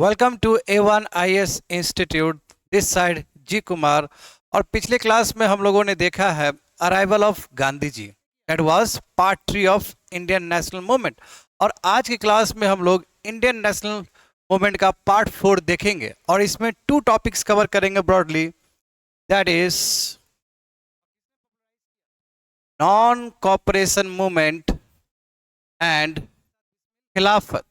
Welcome to A1IS institute, this side G Kumar. और पिछले class में हम लोगों ने देखा है arrival of Gandhi ji, that was part 3 of Indian national movement. और आज की क्लास में हम लोग इंडियन नेशनल मूवमेंट का पार्ट 4 देखेंगे और इसमें 2 टॉपिक्स कवर करेंगे broadly, that is non cooperation movement and Khilafat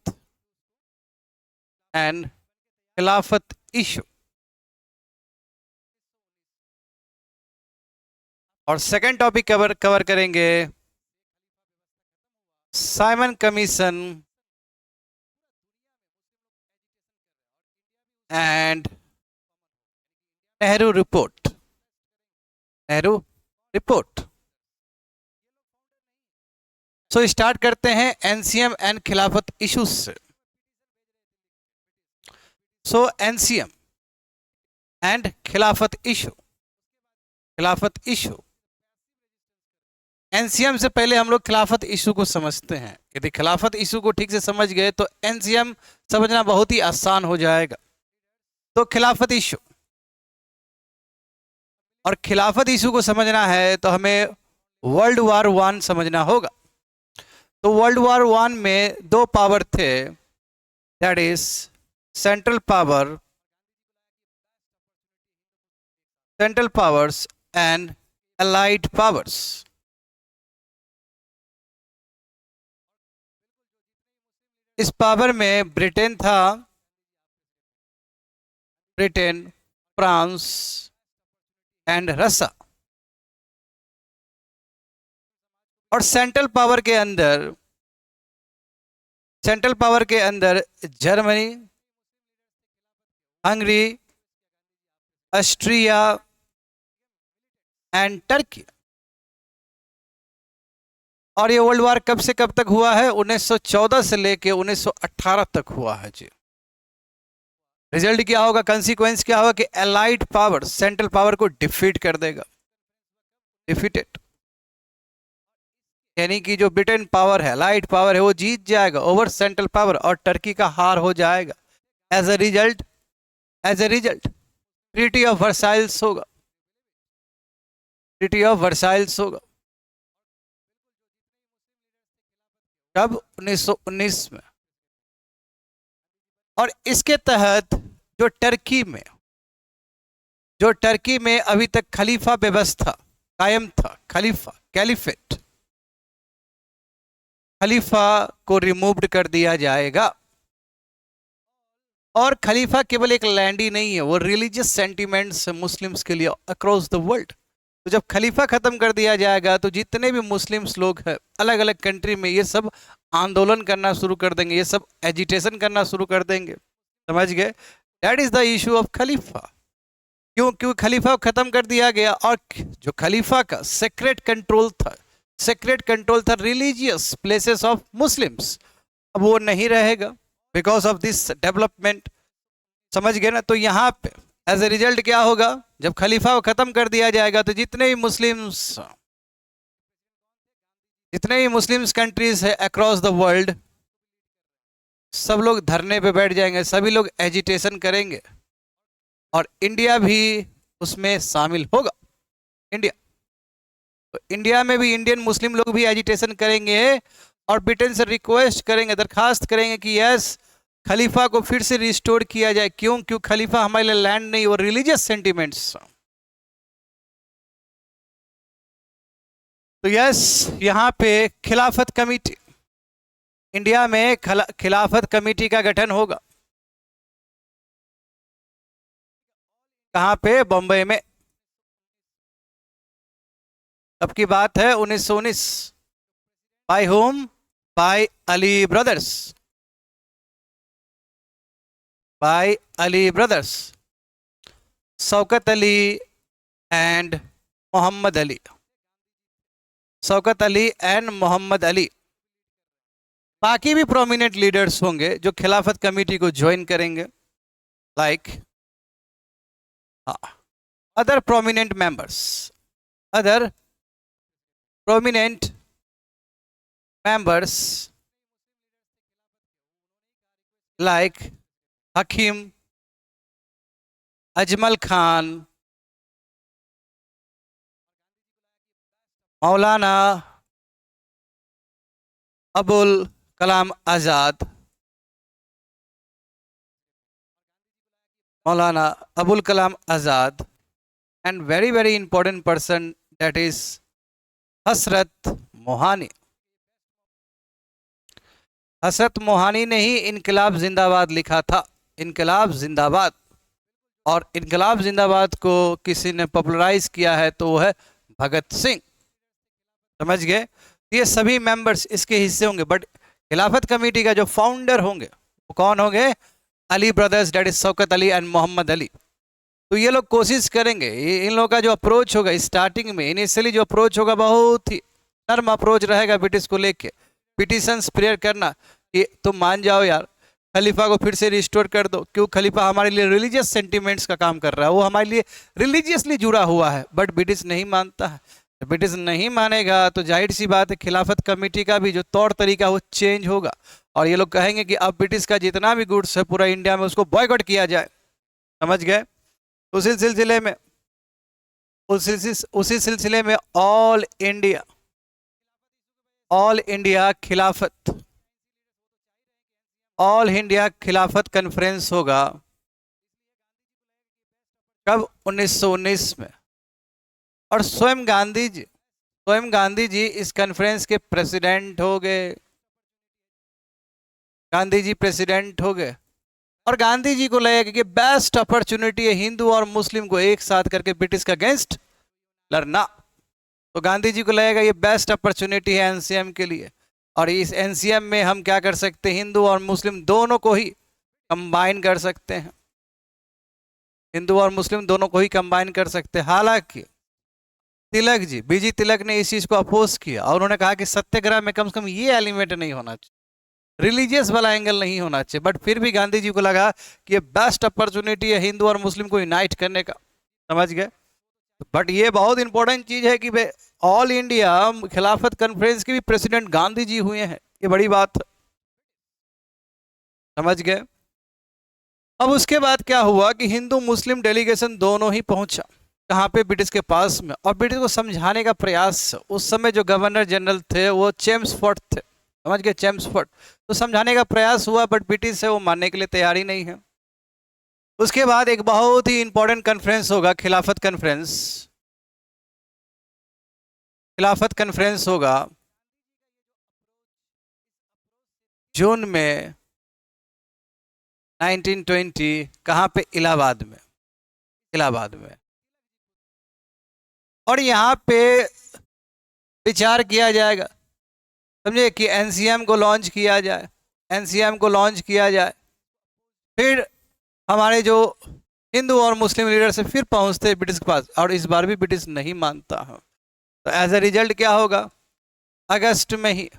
and Khilafat issue. और सेकंड टॉपिक कवर करेंगे Simon commission and Nehru report. Nehru report. So start करते हैं एनसीएम एंड खिलाफत इश्यूज से। सो एनसीएम एंड खिलाफत इशू। खिलाफत इशू, एनसीएम से पहले हम लोग खिलाफत इशू को समझते हैं। यदि खिलाफत इशू को ठीक से समझ गए तो एनसीएम समझना बहुत ही आसान हो जाएगा। तो खिलाफत इशू और खिलाफत इशू को समझना है तो हमें वर्ल्ड वार 1 समझना होगा। तो वर्ल्ड वार 1 में 2 पावर थे, that is central powers and allied powers. इस पावर में ब्रिटेन था, ब्रिटेन, फ्रांस एंड रसिया। और सेंट्रल पावर के अंदर Germany, Hungary, Austria and Turkey. और ये वर्ल्ड वार कब से कब तक हुआ है? 1914 से लेके 1918 तक हुआ है जी। रिजल्ट क्या होगा, कंसीक्वेंस क्या होगा कि अलाइड पावर सेंट्रल पावर को डिफीट कर देगा, डिफीटेड, यानी कि जो ब्रिटेन पावर है, अलाइड पावर है, वो जीत जाएगा ओवर सेंट्रल पावर और टर्की का हार हो जाएगा। As a result treaty of Versailles होगा, ट्रीटी ऑफ वर्साइल्स होगा कब? 1919 में। और इसके तहत जो टर्की में अभी तक खलीफा व्यवस्था कायम था, कैलिफेट, खलीफा को रिमूव्ड कर दिया जाएगा। और खलीफा केवल एक लैंड ही नहीं है, वो रिलीजियस सेंटिमेंट्स मुस्लिम्स के लिए अक्रॉस द वर्ल्ड। तो जब खलीफा खत्म कर दिया जाएगा तो जितने भी मुस्लिम्स लोग हैं अलग अलग कंट्री में, ये सब आंदोलन करना शुरू कर देंगे, ये सब एजिटेशन करना शुरू कर देंगे। समझ गए? That is the issue of Khalifa. क्यों खलीफा को खत्म कर दिया गया। और जो खलीफा का सेक्रेट कंट्रोल था रिलीजियस प्लेसेस ऑफ मुस्लिम्स, अब वो नहीं रहेगा बिकॉज ऑफ दिस डेवलपमेंट। समझ गए ना? तो यहाँ पे एज ए रिजल्ट क्या होगा, जब खलीफा को खत्म कर दिया जाएगा तो जितने भी मुस्लिम्स कंट्रीज है अक्रॉस द वर्ल्ड, सब लोग धरने पे बैठ जाएंगे, सभी लोग एजिटेशन करेंगे और इंडिया भी उसमें शामिल होगा। तो इंडिया में भी इंडियन मुस्लिम लोग भी एजिटेशन करेंगे और ब्रिटेन से रिक्वेस्ट करेंगे, दरखास्त करेंगे कि यस, खलीफा को फिर से रिस्टोर किया जाए। क्यों खलीफा हमारे लिए लैंड नहीं, वो रिलीजियस सेंटिमेंट्स। तो यस, यहाँ पे खिलाफत कमेटी, इंडिया में खिलाफत कमेटी का गठन होगा। कहाँ पे? बॉम्बे में। अब की बात है 1919। By whom? By Ali brothers. By Ali brothers, Shaukat Ali and Mohammad Ali. Shaukat Ali and Mohammad Ali. बाकी भी प्रोमिनेंट लीडर्स होंगे जो खिलाफत कमेटी को ज्वाइन करेंगे, like other prominent members like Hakim Ajmal Khan, Maulana Abul Kalam Azad, Maulana Abul Kalam Azad, and very very important person that is Hasrat Mohani. हसरत मोहानी ने ही इनकलाब जिंदाबाद लिखा था, इनकलाब जिंदाबाद। और इनकलाब जिंदाबाद को किसी ने पॉपुलराइज किया है तो वो है भगत सिंह। समझ गए? ये सभी मेंबर्स इसके हिस्से होंगे, बट खिलाफत कमेटी का जो फाउंडर होंगे वो कौन होंगे? Ali brothers, that is Shaukat Ali and Mohammad Ali. तो ये लोग कोशिश करेंगे, इन लोगों का जो अप्रोच होगा स्टार्टिंग में, इनिशियली जो अप्रोच होगा बहुत ही नर्म अप्रोच रहेगा ब्रिटिश को लेके। पिटिशंस प्रेयर करना कि तुम मान जाओ यार, खलीफा को फिर से रिस्टोर कर दो, क्यों? खलीफा हमारे लिए रिलीजियस सेंटिमेंट्स का काम कर रहा है, वो हमारे लिए रिलीजियसली जुड़ा हुआ है, बट ब्रिटिश नहीं मानता है। ब्रिटिश नहीं मानेगा तो जाहिर सी बात है खिलाफत कमेटी का भी जो तौर तरीका वो चेंज होगा, और ये लोग कहेंगे कि अब ब्रिटिश का जितना भी गुड्स है पूरा इंडिया में उसको बॉयकॉट किया जाए। समझ गए? उसी सिलसिले में उसी सिलसिले में ऑल इंडिया खिलाफत ऑल इंडिया खिलाफत कॉन्फ्रेंस होगा। कब? 1919 में। और स्वयं गांधी जी इस कॉन्फ्रेंस के प्रेसिडेंट हो गए। गांधी जी प्रेसिडेंट हो गए, और गांधी जी को लगेगा कि बेस्ट अपॉर्चुनिटी है हिंदू और मुस्लिम को एक साथ करके ब्रिटिश का अगेंस्ट लड़ना। तो गांधी जी को लगेगा ये बेस्ट अपॉर्चुनिटी है एनसीएम के लिए, और इस एनसीएम में हम क्या कर सकते हैं, हिंदू और मुस्लिम दोनों को ही कंबाइन कर सकते हैं, हिंदू और मुस्लिम दोनों को ही कंबाइन कर सकते हैं। हालांकि तिलक जी, बीजी तिलक ने इस चीज को अपोज किया और उन्होंने कहा कि सत्याग्रह में कम से कम ये एलिमेंट नहीं होना चाहिए, रिलीजियस वाला एंगल नहीं होना चाहिए। बट फिर भी गांधी जी को लगा कि ये बेस्ट अपॉर्चुनिटी है हिंदू और मुस्लिम को यूनाइट करने का। समझ गए? बट ये बहुत इंपॉर्टेंट चीज है कि ऑल इंडिया खिलाफत कॉन्फ्रेंस के भी प्रेसिडेंट गांधी जी हुए हैं, ये बड़ी बात है। समझ गए? अब उसके बाद क्या हुआ कि हिंदू मुस्लिम डेलीगेशन दोनों ही पहुंचा कहाँ पे? ब्रिटिश के पास में, और ब्रिटिश को समझाने का प्रयास, उस समय जो गवर्नर जनरल थे वो चेम्सफोर्ड थे। समझ गए? चेम्सफोर्ड। तो समझाने का प्रयास हुआ, बट ब्रिटिश है वो मानने के लिए तैयार ही नहीं है। उसके बाद एक बहुत ही इंपॉर्टेंट कॉन्फ्रेंस होगा, खिलाफत कॉन्फ्रेंस। खिलाफत कॉन्फ्रेंस होगा जून में 1920। कहाँ पे? इलाहाबाद में। इलाहाबाद में। और यहाँ पे विचार किया जाएगा, समझे, कि एनसीएम को लॉन्च किया जाए, एनसीएम को लॉन्च किया जाए। फिर हमारे जो हिंदू और मुस्लिम लीडर से फिर पहुंचते ब्रिटिश के पास, और इस बार भी ब्रिटिश नहीं मानता है। तो एज ए रिजल्ट क्या होगा? अगस्त में ही,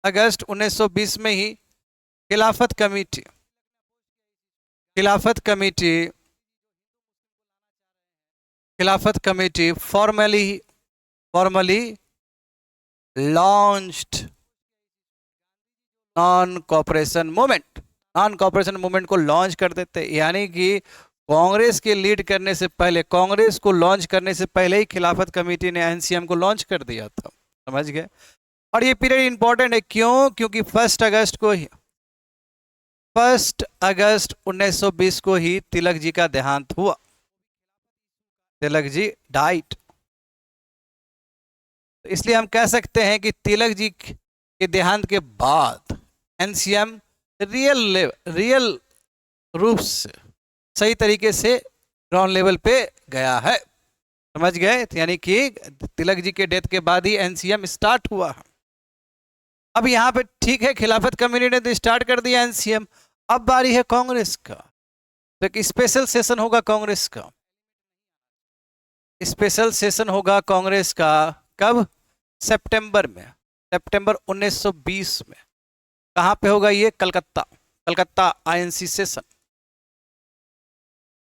अगस्त 1920 में ही खिलाफत कमेटी खिलाफत कमेटी खिलाफत committee formally launched non cooperation movement को लॉन्च कर देते, यानी कि कांग्रेस के लीड करने से पहले, कांग्रेस को लॉन्च करने से पहले ही खिलाफत कमेटी ने एनसीएम को लॉन्च कर दिया था। समझ गए? और ये पीरियड इंपॉर्टेंट है, क्यों? क्योंकि 1 अगस्त 1920 को ही तिलक जी का देहांत हुआ। तिलक जी डाइट। इसलिए हम कह सकते हैं कि तिलक जी के देहांत के बाद एनसीएम रियल रूप से, सही तरीके से ग्राउंड लेवल पे गया है। समझ गए? यानी कि तिलक जी के डेथ के बाद ही एनसीएम स्टार्ट हुआ। अब यहाँ पे ठीक है, खिलाफत कम्युनिटी ने तो स्टार्ट कर दिया एनसीएम, अब बारी है कांग्रेस का। तो एक स्पेशल सेशन होगा कांग्रेस का, स्पेशल सेशन होगा कांग्रेस का। कब? सितंबर में, सितंबर 1920 में। कहाँ पे होगा ये? Calcutta INC session,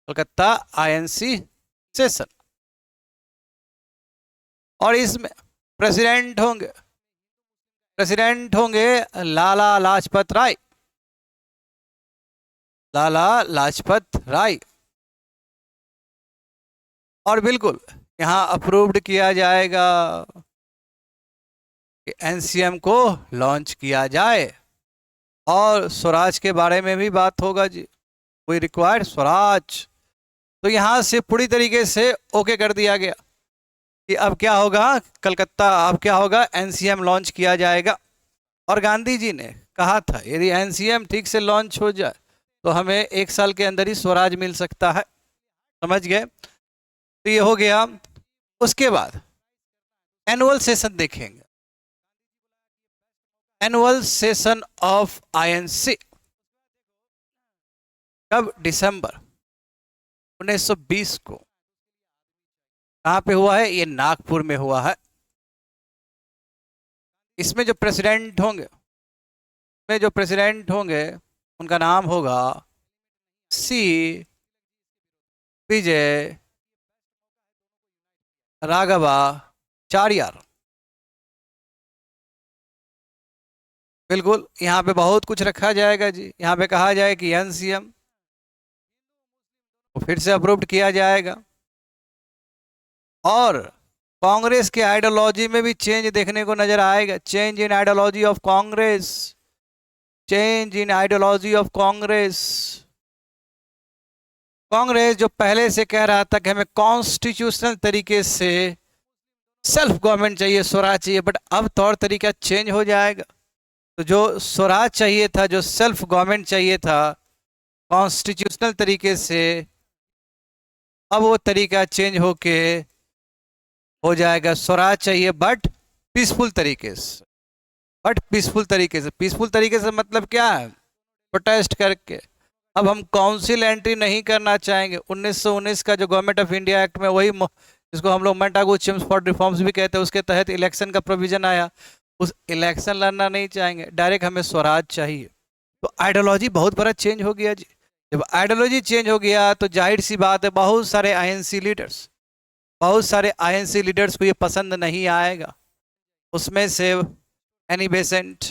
Calcutta INC session. और इसमें प्रेसिडेंट होंगे लाला लाजपत राय। लाला लाजपत राय। और बिल्कुल यहाँ अप्रूव्ड किया जाएगा कि एनसीएम को लॉन्च किया जाए। और स्वराज के बारे में भी बात होगा जी, वी रिक्वायर्ड स्वराज। तो यहाँ से पूरी तरीके से ओके कर दिया गया कि अब क्या होगा, कलकत्ता अब क्या होगा, एनसीएम लॉन्च किया जाएगा। और गांधी जी ने कहा था यदि एनसीएम ठीक से लॉन्च हो जाए तो हमें 1 साल के अंदर ही स्वराज मिल सकता है। समझ गए? तो ये हो गया। उसके बाद एनुअल सेशन देखेंगे। एनुअल सेशन ऑफ आईएनसी कब? दिसंबर 1920 को। कहाँ पे हुआ है? ये नागपुर में हुआ है। इसमें जो प्रेसिडेंट होंगे उनका नाम होगा सी विजय राघवाचार्य। बिल्कुल यहाँ पे बहुत कुछ रखा जाएगा जी। यहाँ पे कहा जाए कि एनसीएम फिर से अप्रूव्ड किया जाएगा। और कांग्रेस के आइडियोलॉजी में भी चेंज देखने को नजर आएगा। Change in ideology of Congress, change in ideology of Congress. Congress जो पहले से कह रहा था कि हमें कॉन्स्टिट्यूशनल तरीके से सेल्फ गवर्नमेंट चाहिए, स्वराज चाहिए, बट अब तौर तरीका चेंज हो जाएगा। तो जो स्वराज चाहिए था, जो सेल्फ गवर्नमेंट चाहिए था कॉन्स्टिट्यूशनल तरीके से, अब वो तरीका चेंज होके हो जाएगा स्वराज चाहिए बट पीसफुल तरीके से। पीसफुल तरीके से मतलब क्या है? प्रोटेस्ट करके। अब हम काउंसिल एंट्री नहीं करना चाहेंगे। 1919 का जो गवर्नमेंट ऑफ इंडिया एक्ट में वही जिसको हम लोग मेंटागू चेम्सफोर्ड रिफॉर्म्स भी कहते हैं, उसके तहत इलेक्शन का प्रोविजन आया। उस इलेक्शन लड़ना नहीं चाहेंगे, डायरेक्ट हमें स्वराज चाहिए। तो आइडियोलॉजी बहुत बड़ा चेंज हो गया जी। जब आइडियोलॉजी चेंज हो गया तो जाहिर सी बात है बहुत सारे आईएनसी लीडर्स को ये पसंद नहीं आएगा। उसमें से Annie Besant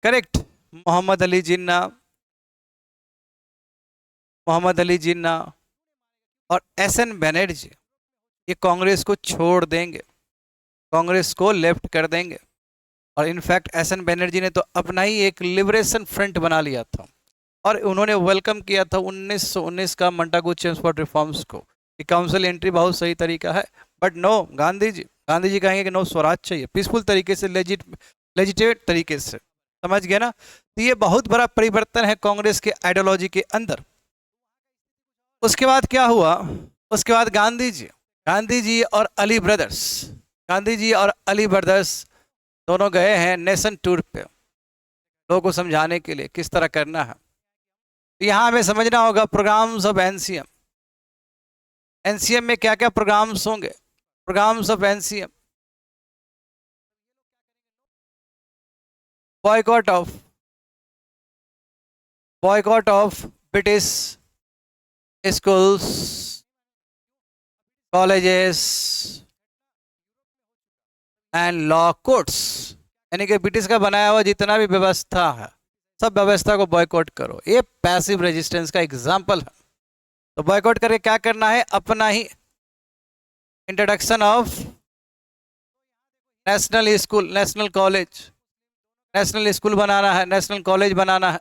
correct, Mohammad Ali Jinnah और एसएन बनर्जी ये कांग्रेस को छोड़ देंगे, कांग्रेस को लेफ्ट कर देंगे। और इनफैक्ट एसएन बनर्जी ने तो अपना ही एक लिबरेशन फ्रंट बना लिया था और उन्होंने वेलकम किया था 1919 का मंटागू चेम्सफोर्ड रिफॉर्म्स को कि काउंसिल एंट्री बहुत सही तरीका है। बट नो, गांधी जी कहेंगे कि नो, स्वराज चाहिए पीसफुल तरीके से, लेजिटिमेट तरीके से। समझ गए ना? तो ये बहुत बड़ा परिवर्तन है कांग्रेस के आइडियोलॉजी के अंदर। उसके बाद क्या हुआ? उसके बाद गांधी जी और अली ब्रदर्स दोनों गए हैं नेशन टूर पे, लोगों को समझाने के लिए किस तरह करना है। तो यहाँ हमें समझना होगा प्रोग्राम्स ऑफ एनसीएम में क्या क्या प्रोग्राम्स होंगे। Programmes of NCM: boycott of British schools, colleges and law courts. यानी कि ब्रिटिश का बनाया हुआ जितना भी व्यवस्था है, सब व्यवस्था को बॉयकॉट करो। ये पैसिव रेजिस्टेंस का एग्जाम्पल है। तो बॉयकॉट करके क्या करना है? अपना ही इंट्रोडक्शन ऑफ नेशनल स्कूल बनाना है, नेशनल कॉलेज बनाना है।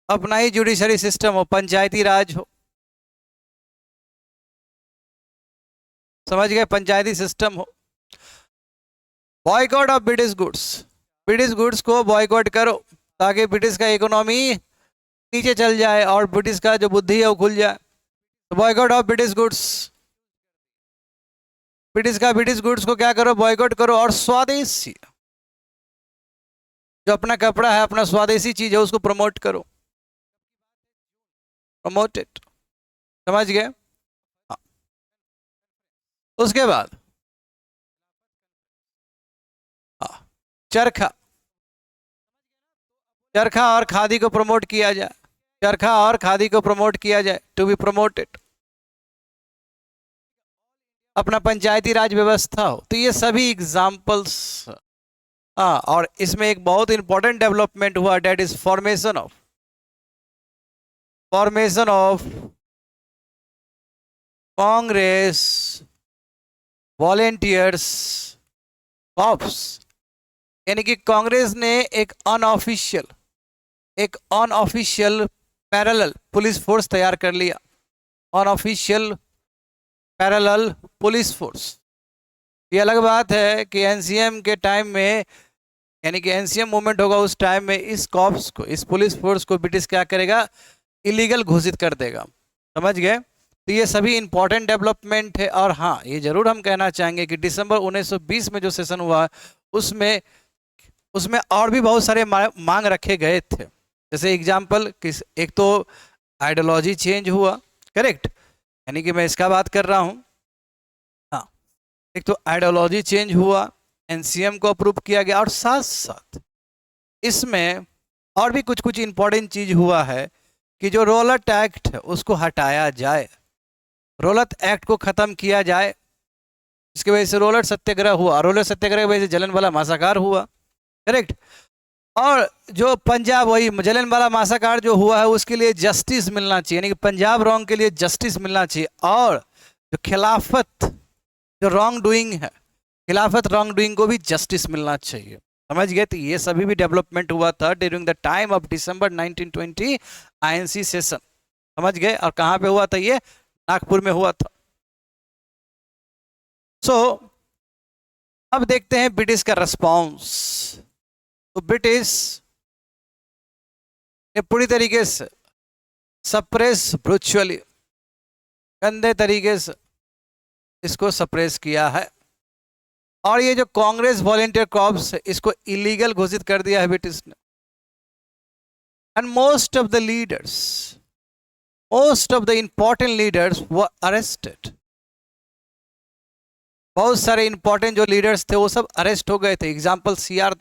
अपना ही जुडिशरी सिस्टम हो, पंचायती राज हो। समझ गए? पंचायती सिस्टम हो। बॉयकॉट ऑफ ब्रिटिश गुड्स को बॉयकॉट करो ताकि ब्रिटिश का इकोनॉमी नीचे चल जाए और ब्रिटिश का जो बुद्धि है वो खुल जाए। तो बॉयकॉट ऑफ ब्रिटिश गुड्स को क्या करो? बॉयकॉट करो। और स्वदेशी, जो अपना कपड़ा है, अपना स्वदेशी चीज है, उसको प्रमोट करो, प्रमोटेड। समझ गए? हाँ। उसके बाद चरखा और खादी को प्रमोट किया जाए, टू बी प्रमोटेड। अपना पंचायती राज व्यवस्था हो। तो ये सभी एग्जाम्पल्स। हाँ, और इसमें एक बहुत इंपॉर्टेंट डेवलपमेंट हुआ, that is formation of Congress volunteers corps. यानी कि कांग्रेस ने एक अनऑफिशियल पैरेलल पुलिस फोर्स तैयार कर लिया। Unofficial parallel police force. ये अलग बात है कि एनसीएम के टाइम में, यानी कि एनसीएम मूवमेंट होगा उस टाइम में, इस कॉर्प्स को, इस पुलिस फोर्स को ब्रिटिश क्या करेगा, इलीगल घोषित कर देगा। समझ गए? तो ये सभी इंपॉर्टेंट डेवलपमेंट है। और हाँ, ये जरूर हम कहना चाहेंगे कि दिसंबर 1920 में जो सेशन हुआ उसमें उसमें और भी बहुत सारे मांग रखे गए थे। जैसे एग्जाम्पल, एक तो आइडियोलॉजी चेंज हुआ, करेक्ट, यानी कि मैं इसका बात कर रहा हूँ। हाँ, एक तो आइडियोलॉजी चेंज हुआ, एनसीएम को अप्रूव किया गया, और साथ साथ इसमें और भी कुछ कुछ इंपॉर्टेंट चीज हुआ है कि जो रॉलेट एक्ट है उसको हटाया जाए, रॉलेट एक्ट को खत्म किया जाए। इसकी वजह से रॉलेट सत्याग्रह हुआ, रॉलेट सत्याग्रह की वजह से जलियांवाला मासाकार हुआ, करेक्ट। और जो पंजाब, वही जलियांवाला मासाकार जो हुआ है उसके लिए जस्टिस मिलना चाहिए, यानी कि पंजाब रॉन्ग के लिए जस्टिस मिलना चाहिए। और जो खिलाफत, जो रॉन्ग डूइंग है, खिलाफत रॉन्ग डूइंग को भी जस्टिस मिलना चाहिए। समझ गए? तो ये सभी भी डेवलपमेंट हुआ था during the time of December 1920 INC session. समझ गए? और कहाँ पे हुआ था ये? नागपुर में हुआ था। सो अब देखते हैं ब्रिटिश का रिस्पॉन्स। तो ब्रिटिश ने पूरी तरीके से सप्रेस, ब्रूचुअली, गंदे तरीके से इसको सप्रेस किया है। और ये जो कांग्रेस वॉलेंटियर कॉर्प्स है इसको इलीगल घोषित कर दिया है ब्रिटिश ने। And most of the important leaders were arrested. बहुत सारे इंपॉर्टेंट जो लीडर्स थे वो सब अरेस्ट हो गए थे। एग्जाम्पल, सीआर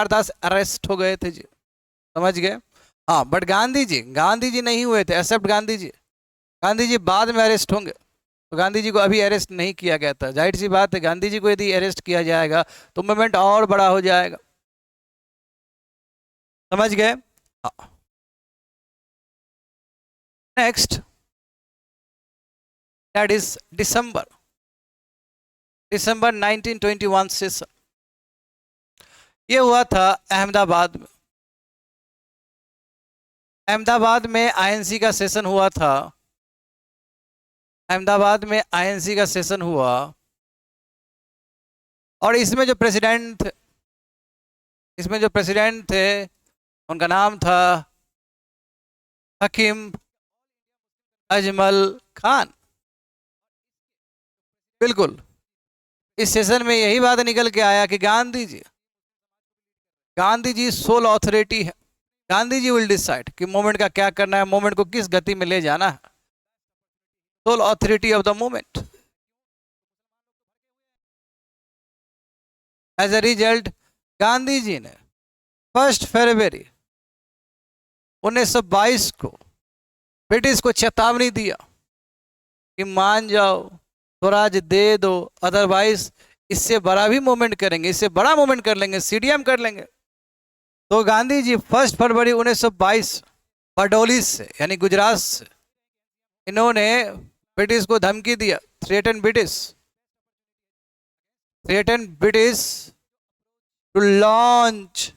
दास अरेस्ट हो गए थे जी। समझ गए? हाँ, बट गांधी जी नहीं हुए थे, एक्सेप्ट गांधी जी बाद में अरेस्ट होंगे। तो गांधी जी को अभी अरेस्ट नहीं किया गया था। जाहिर सी बात है, गांधी जी को यदि अरेस्ट किया जाएगा तो मूवमेंट और बड़ा हो जाएगा। समझ गए? हाँ। Next, that is December 1921 session. ये हुआ था अहमदाबाद में। अहमदाबाद में आईएनसी का सेशन हुआ था। अहमदाबाद में आईएनसी का सेशन हुआ और इसमें जो प्रेसिडेंट थे उनका नाम था हकीम अजमल खान। बिल्कुल, इस सेशन में यही बात निकल के आया कि गांधी जी सोल अथॉरिटी है। गांधी जी विल डिसाइड कि मूवमेंट का क्या करना है, मूवमेंट को किस गति में ले जाना है। Sole authority of the movement. As a result, Gandhi ji ने 1 फरवरी 1922 को ब्रिटिश को चेतावनी दिया कि मान जाओ, स्वराज दे दो, अदरवाइज इससे बड़ा भी मूवमेंट करेंगे, इससे बड़ा मूवमेंट कर लेंगे, सीडीएम कर लेंगे। तो गांधी जी 1 फरवरी 1922 बडोली से, यानी गुजरात से, इन्होंने ब्रिटिश को धमकी दिया, threaten British to launch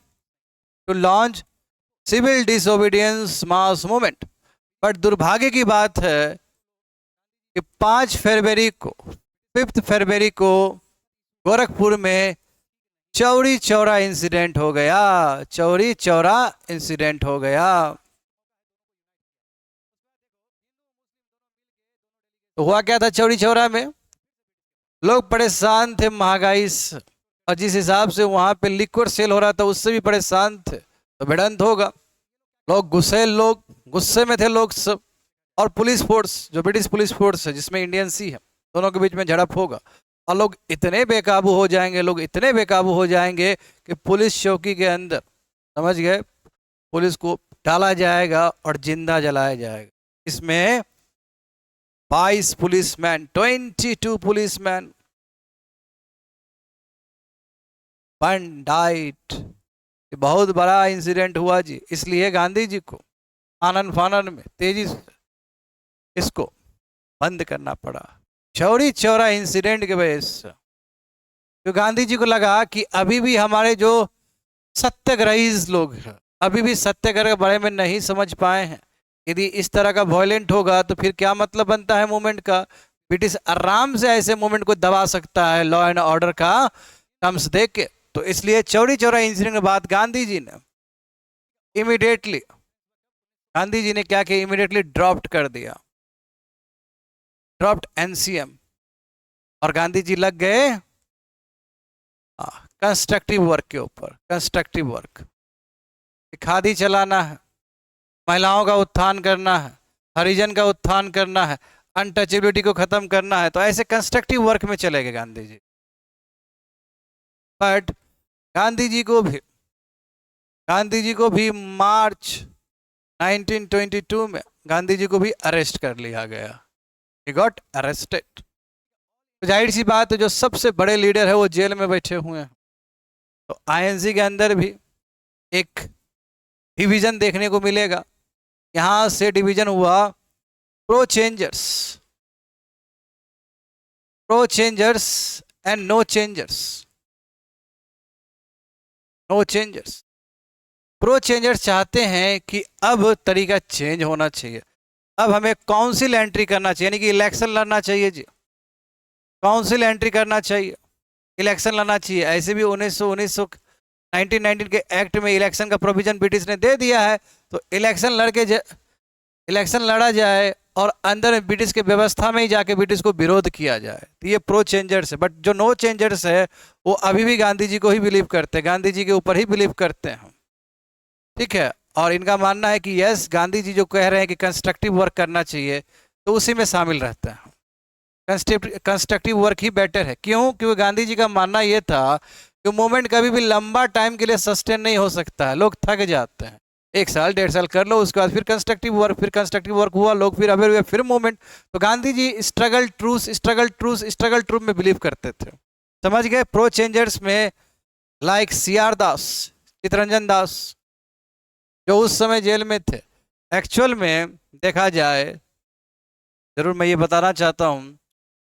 civil disobedience mass movement. But दुर्भाग्य की बात है कि 5 फरवरी को गोरखपुर में चौरी चौरा इंसिडेंट हो गया। तो हुआ क्या था चौरी चौरा में? लोग परेशान थे महंगाई से, और जिस हिसाब से वहां पे लिक्विड सेल हो रहा था उससे भी परेशान थे। तो भिड़ंत होगा, गुस्से में थे लोग सब। और पुलिस फोर्स, जो ब्रिटिश पुलिस फोर्स है जिसमें इंडियन सी है, दोनों के बीच में झड़प होगा और लोग इतने बेकाबू हो जाएंगे कि पुलिस चौकी के अंदर, समझ गए, पुलिस को डाला जाएगा और जिंदा जलाया जाएगा। इसमें 22 पुलिसमैन, 22 पुलिसमैन, 1 डाइट। ये बहुत बड़ा इंसिडेंट हुआ जी, इसलिए गांधी जी को आनन फानन में तेजी से इसको बंद करना पड़ा, चौरी चौरा इंसिडेंट के वजह से। तो गांधी जी को लगा कि अभी भी हमारे जो सत्याग्रही लोग हैं अभी भी सत्याग्रह के बारे में नहीं समझ पाए हैं। यदि इस तरह का वॉयलेंट होगा तो फिर क्या मतलब बनता है मूवमेंट का। ब्रिटिश आराम से ऐसे मूवमेंट को दबा सकता है लॉ एंड ऑर्डर का टर्म्स देख के। तो इसलिए चौरी चौरा इंसिडेंट के बाद गांधी जी ने क्या किया, इमीडिएटली ड्रॉप्ड कर दिया, ड्रॉप्ड एनसीएम, और गांधी जी लग गए कंस्ट्रक्टिव वर्क के ऊपर। कंस्ट्रक्टिव वर्क, खादी चलाना है, महिलाओं का उत्थान करना है, हरिजन का उत्थान करना है, अनटचेबिलिटी को खत्म करना है, तो ऐसे कंस्ट्रक्टिव वर्क में चले गए गांधी जी। बट गांधी जी को भी मार्च 1922 में गांधी जी को भी अरेस्ट कर लिया गया। He got arrested. तो जाहिर सी बात है जो सबसे बड़े लीडर है वो जेल में बैठे हुए हैं। तो आईएनसी के अंदर भी एक डिवीजन देखने को मिलेगा। यहां से डिवीजन हुआ pro changers and no changers. Pro changers चाहते हैं कि अब तरीका चेंज होना चाहिए, अब हमें काउंसिल एंट्री करना चाहिए, यानी कि इलेक्शन लड़ना चाहिए जी, काउंसिल एंट्री करना चाहिए, इलेक्शन लड़ना चाहिए। ऐसे भी 1919 के एक्ट में इलेक्शन का प्रोविजन ब्रिटिश ने दे दिया है। तो इलेक्शन लड़ा जाए और अंदर में ब्रिटिश के व्यवस्था में ही जाके ब्रिटिश को विरोध किया जाए। तो ये प्रो चेंजर्स है। बट जो नो चेंजर्स है वो अभी भी गांधी जी को ही बिलीव करते हैं, गांधी जी के ऊपर ही बिलीव करते हैं, ठीक है। और इनका मानना है कि यस, गांधी जी जो कह रहे हैं कि कंस्ट्रक्टिव वर्क करना चाहिए तो उसी में शामिल रहता है। कंस्ट्रक्टिव वर्क ही बेटर है। क्यों? क्योंकि गांधी जी का मानना यह था कि मूवमेंट कभी भी लंबा टाइम के लिए सस्टेन नहीं हो सकता है, लोग थक जाते हैं। 1 साल 1.5 साल कर लो, उसके बाद फिर कंस्ट्रक्टिव वर्क हुआ, लोग फिर अवेयर हुए, फिर मूवमेंट। तो गांधी जी स्ट्रगल ट्रूथ में बिलीव करते थे, समझ गए। प्रो चेंजर्स में लाइक CR दास, चितरंजन दास, जो उस समय जेल में थे। एक्चुअल में देखा जाए, जरूर मैं ये बताना चाहता हूँ,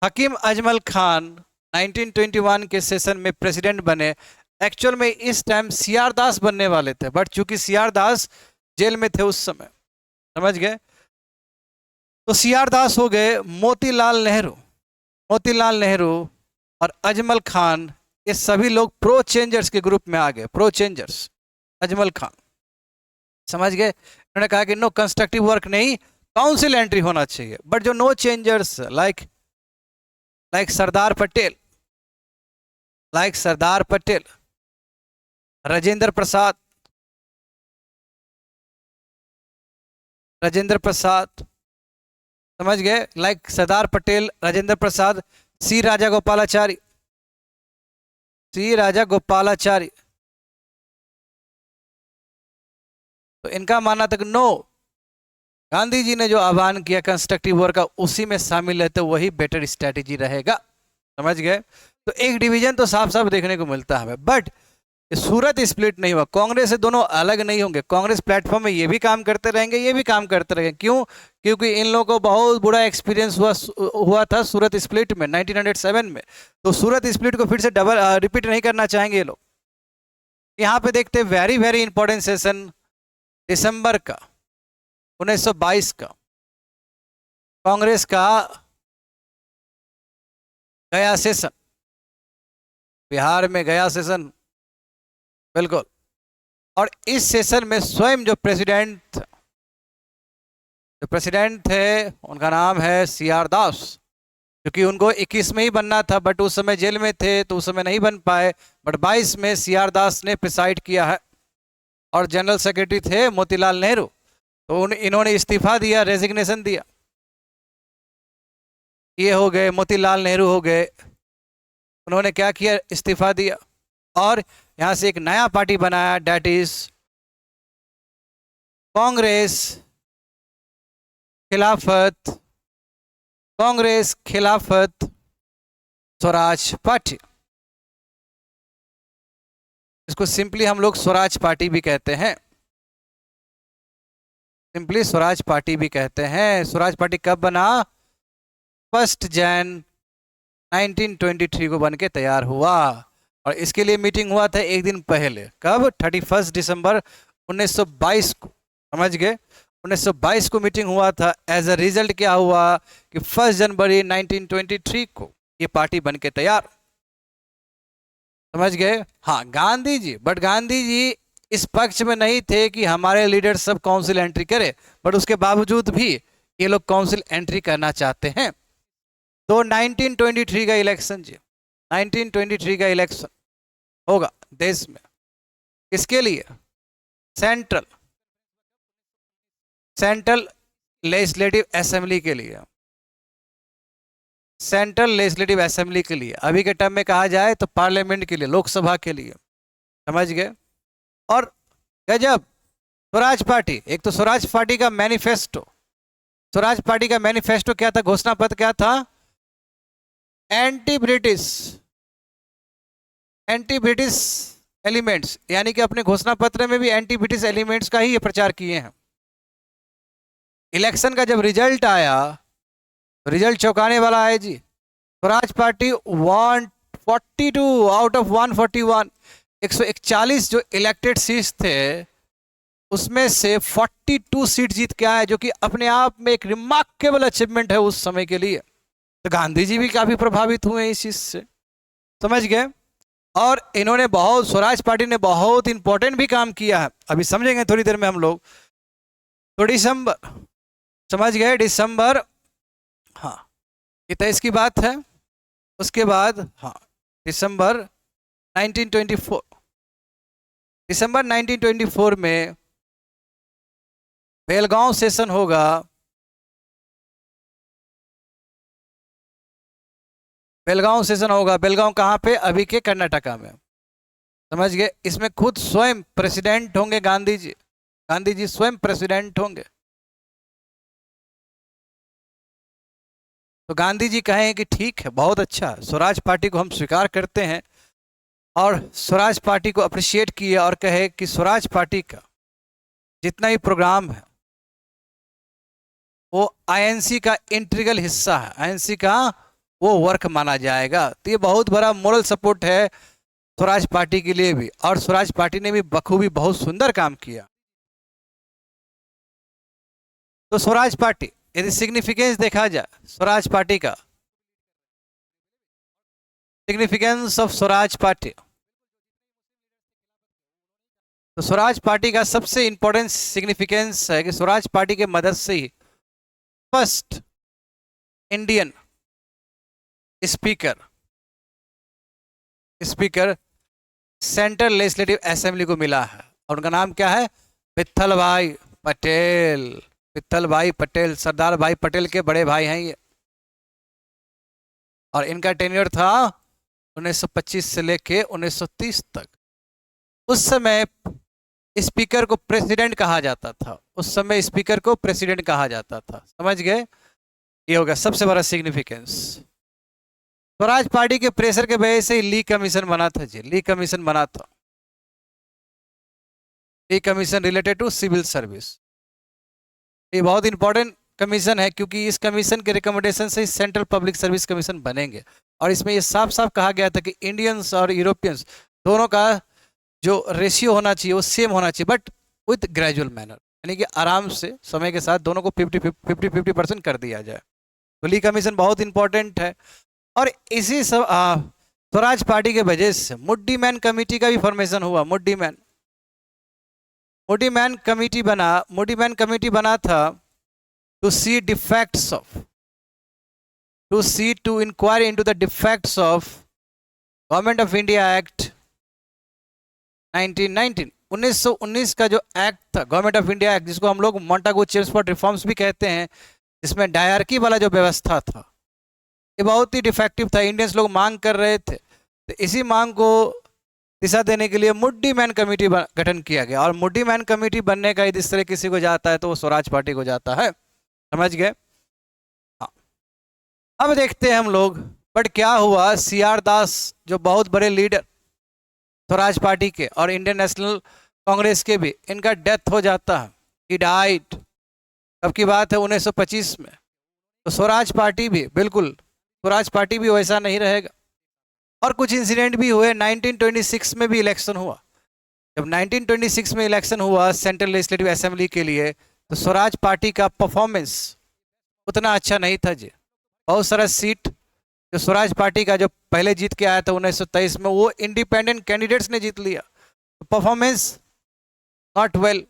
हकीम अजमल खान 1921 के सेशन में प्रेसिडेंट बने। एक्चुअल में इस टाइम CR दास बनने वाले थे, बट चूंकि CR दास जेल में थे उस समय, समझ गए, तो CR दास हो गए मोतीलाल नेहरू और अजमल खान, ये सभी लोग प्रो चेंजर्स के ग्रुप में आ गए। प्रो चेंजर्स, अजमल खान, समझ गए। उन्होंने कहा कि नो, कंस्ट्रक्टिव वर्क नहीं, काउंसिल एंट्री होना चाहिए। बट जो no changers like Sardar Patel, Rajendra Prasad, समझ गए, लाइक सरदार पटेल, राजेंद्र प्रसाद, सी राजा गोपालाचारी, तो इनका मानना था कि नो, गांधी जी ने जो आह्वान किया कंस्ट्रक्टिव वर्क का, उसी में शामिल रहते वही बेटर स्ट्रेटेजी रहेगा, समझ गए। तो एक डिवीजन तो साफ साफ देखने को मिलता है। बट सूरत स्प्लिट नहीं हुआ, कांग्रेस से दोनों अलग नहीं होंगे। कांग्रेस प्लेटफॉर्म में ये भी काम करते रहेंगे, ये भी काम करते रहेंगे। क्यों? क्योंकि इन लोगों को बहुत बुरा एक्सपीरियंस हुआ था सूरत स्प्लिट में 1907 में। तो सूरत स्प्लिट को फिर से रिपीट नहीं करना चाहेंगे ये लोग। यहाँ पे देखते वेरी वेरी इंपॉर्टेंट सेशन दिसंबर का 1922 का, कांग्रेस का गया सेशन, बिहार में गया सेशन, बिल्कुल। और इस सेशन में स्वयं जो प्रेसिडेंट थे उनका नाम है CR दास, क्योंकि उनको 21 में ही बनना था, बट उस समय जेल में थे तो उस समय नहीं बन पाए। बट 22 में CR दास ने प्रिसाइड किया है, और जनरल सेक्रेटरी थे मोतीलाल नेहरू। तो इन्होंने इस्तीफा दिया, रेजिग्नेशन दिया। ये हो गए मोतीलाल नेहरू हो गए, उन्होंने क्या किया, इस्तीफा दिया, और यहां से एक नया पार्टी बनाया, डेट इज कांग्रेस खिलाफत कांग्रेस, खिलाफत, स्वराज पार्टी। इसको सिंपली हम लोग स्वराज पार्टी भी कहते हैं, सिंपली स्वराज पार्टी भी कहते हैं। स्वराज पार्टी कब बना? 1 जनवरी 1923 को बन के तैयार हुआ, और इसके लिए मीटिंग हुआ था एक दिन पहले, कब? 31 दिसंबर 1922 को। समझ गए? 1922 को मीटिंग हुआ था। एज अ रिजल्ट क्या हुआ कि 1 जनवरी 1923 को ये पार्टी बन के तैयार। समझ गए? हाँ, गांधी जी, बट गांधी जी इस पक्ष में नहीं थे कि हमारे लीडर सब काउंसिल एंट्री करे, बट उसके बावजूद भी ये लोग काउंसिल एंट्री करना चाहते हैं। तो 1923 का इलेक्शन जी, 1923 का इलेक्शन होगा देश में, किसके लिए? सेंट्रल लेजिस्लेटिव असेंबली के लिए, सेंट्रल लेजिस्लेटिव असेंबली के लिए, अभी के टर्म में कहा जाए तो पार्लियामेंट के लिए, लोकसभा के लिए। समझ गए? और गजब, स्वराज पार्टी, एक तो स्वराज पार्टी का मैनिफेस्टो, स्वराज पार्टी का मैनिफेस्टो क्या था, घोषणा पत्र क्या था? एंटी ब्रिटिश एलिमेंट्स, यानी कि अपने घोषणा पत्र में भी एंटी ब्रिटिश एलिमेंट्स का ही ये प्रचार किए हैं। इलेक्शन का जब रिजल्ट आया, रिजल्ट चौंकाने वाला है जी। स्वराज पार्टी 142 आउट ऑफ 141, 141 जो इलेक्टेड सीट्स थे उसमें से 42 सीट जीत के आए, जो कि अपने आप में एक रिमार्केबल अचीवमेंट है उस समय के लिए। तो गांधी जी भी काफी प्रभावित हुए इस चीज से। समझ गए? और इन्होंने बहुत, स्वराज पार्टी ने बहुत इंपॉर्टेंट भी काम किया है, अभी समझेंगे थोड़ी देर में हम लोग। तो दिसंबर, समझ गए? दिसंबर, हाँ, ये 23 की बात है। उसके बाद हाँ, दिसंबर 1924 में बेलगांव सेशन होगा। बेलगांव सेशन होगा। बेलगांव कहाँ पे? अभी के कर्नाटका में। समझ गए? इसमें खुद स्वयं प्रेसिडेंट होंगे गांधी जी, गांधी जी स्वयं प्रेसिडेंट होंगे। तो गांधी जी कहें कि ठीक है, बहुत अच्छा, स्वराज पार्टी को हम स्वीकार करते हैं, और स्वराज पार्टी को अप्रिशिएट किए और कहे कि स्वराज पार्टी का जितना भी प्रोग्राम है वो आईएनसी का इंटीग्रल हिस्सा है, आईएनसी का वो वर्क माना जाएगा। तो ये बहुत बड़ा मोरल सपोर्ट है स्वराज पार्टी के लिए भी, और स्वराज पार्टी ने भी बखूबी बहुत सुंदर काम किया। तो स्वराज पार्टी, यदि सिग्निफिकेंस देखा जाए स्वराज पार्टी का, सिग्निफिकेंस ऑफ स्वराज पार्टी, तो स्वराज पार्टी का सबसे इंपॉर्टेंट सिग्निफिकेंस है कि स्वराज पार्टी के मदद से ही first Indian speaker central legislative assembly को मिला है, और उनका नाम क्या है? विट्ठल भाई पटेल। विट्ठल भाई पटेल, सरदार भाई पटेल के बड़े भाई हैं ये, और इनका टेन्योर था 1925 से लेके 1930 तक। उस समय स्पीकर को प्रेसिडेंट कहा जाता था, उस समय स्पीकर को प्रेसिडेंट कहा जाता था। समझ गए? ये होगा सबसे बड़ा सिग्निफिकेंस। स्वराज पार्टी के प्रेशर के वजह से ली कमीशन बना था जी, ली कमीशन बना था, Lee commission related to civil service. ये बहुत इंपॉर्टेंट कमीशन है, क्योंकि इस कमीशन के रिकमेंडेशन से सेंट्रल पब्लिक सर्विस कमीशन बनेंगे, और इसमें ये साफ साफ कहा गया था कि इंडियंस और यूरोपियंस दोनों का जो रेशियो होना चाहिए वो सेम होना चाहिए, बट विथ ग्रेजुअल मैनर, यानी कि आराम से समय के साथ दोनों को 50-50% कर दिया जाए। तो ली कमीशन बहुत इंपॉर्टेंट है, और इसी सब स्वराज पार्टी के वजह से मुड्डी मैन कमेटी का भी फॉर्मेशन हुआ। मुड्डी मैन कमेटी बना। मुड्डी मैन कमेटी बना था to see defects of, to inquiry into the defects of government of India act 1919, 1919 का जो एक्ट था, गवर्नमेंट ऑफ इंडिया एक्ट, जिसको हम लोग मोंटागू चेम्सफोर्ड रिफॉर्म्स भी कहते हैं, जिसमें डायरकी वाला जो व्यवस्था था ये बहुत ही डिफेक्टिव था, इंडियंस लोग मांग कर रहे थे। तो इसी मांग को दिशा देने के लिए मुड्डी मैन कमेटी गठन किया गया, और मुड्डी मैन कमेटी बनने का यदि इस तरह किसी को जाता है तो वो स्वराज पार्टी को जाता है। समझ गए? हाँ, अब देखते हैं हम लोग, बट क्या हुआ, सीआर दास जो बहुत बड़े लीडर स्वराज पार्टी के और इंडियन नेशनल कांग्रेस के भी, इनका डेथ हो जाता है, ही डाइड। कब की बात है, 1925 में। तो स्वराज पार्टी भी बिल्कुल, स्वराज पार्टी भी वैसा नहीं रहेगा। और कुछ इंसिडेंट भी हुए। 1926 में भी इलेक्शन हुआ। जब 1926 में इलेक्शन हुआ सेंट्रल लेजिस्लेटिव असेंबली के लिए, तो स्वराज पार्टी का परफॉर्मेंस उतना अच्छा नहीं था जी। बहुत सारा सीट जो स्वराज पार्टी का जो पहले जीत के आया था 1923 में, वो इंडिपेंडेंट कैंडिडेट्स ने जीत लिया। परफॉर्मेंस नॉट वेल,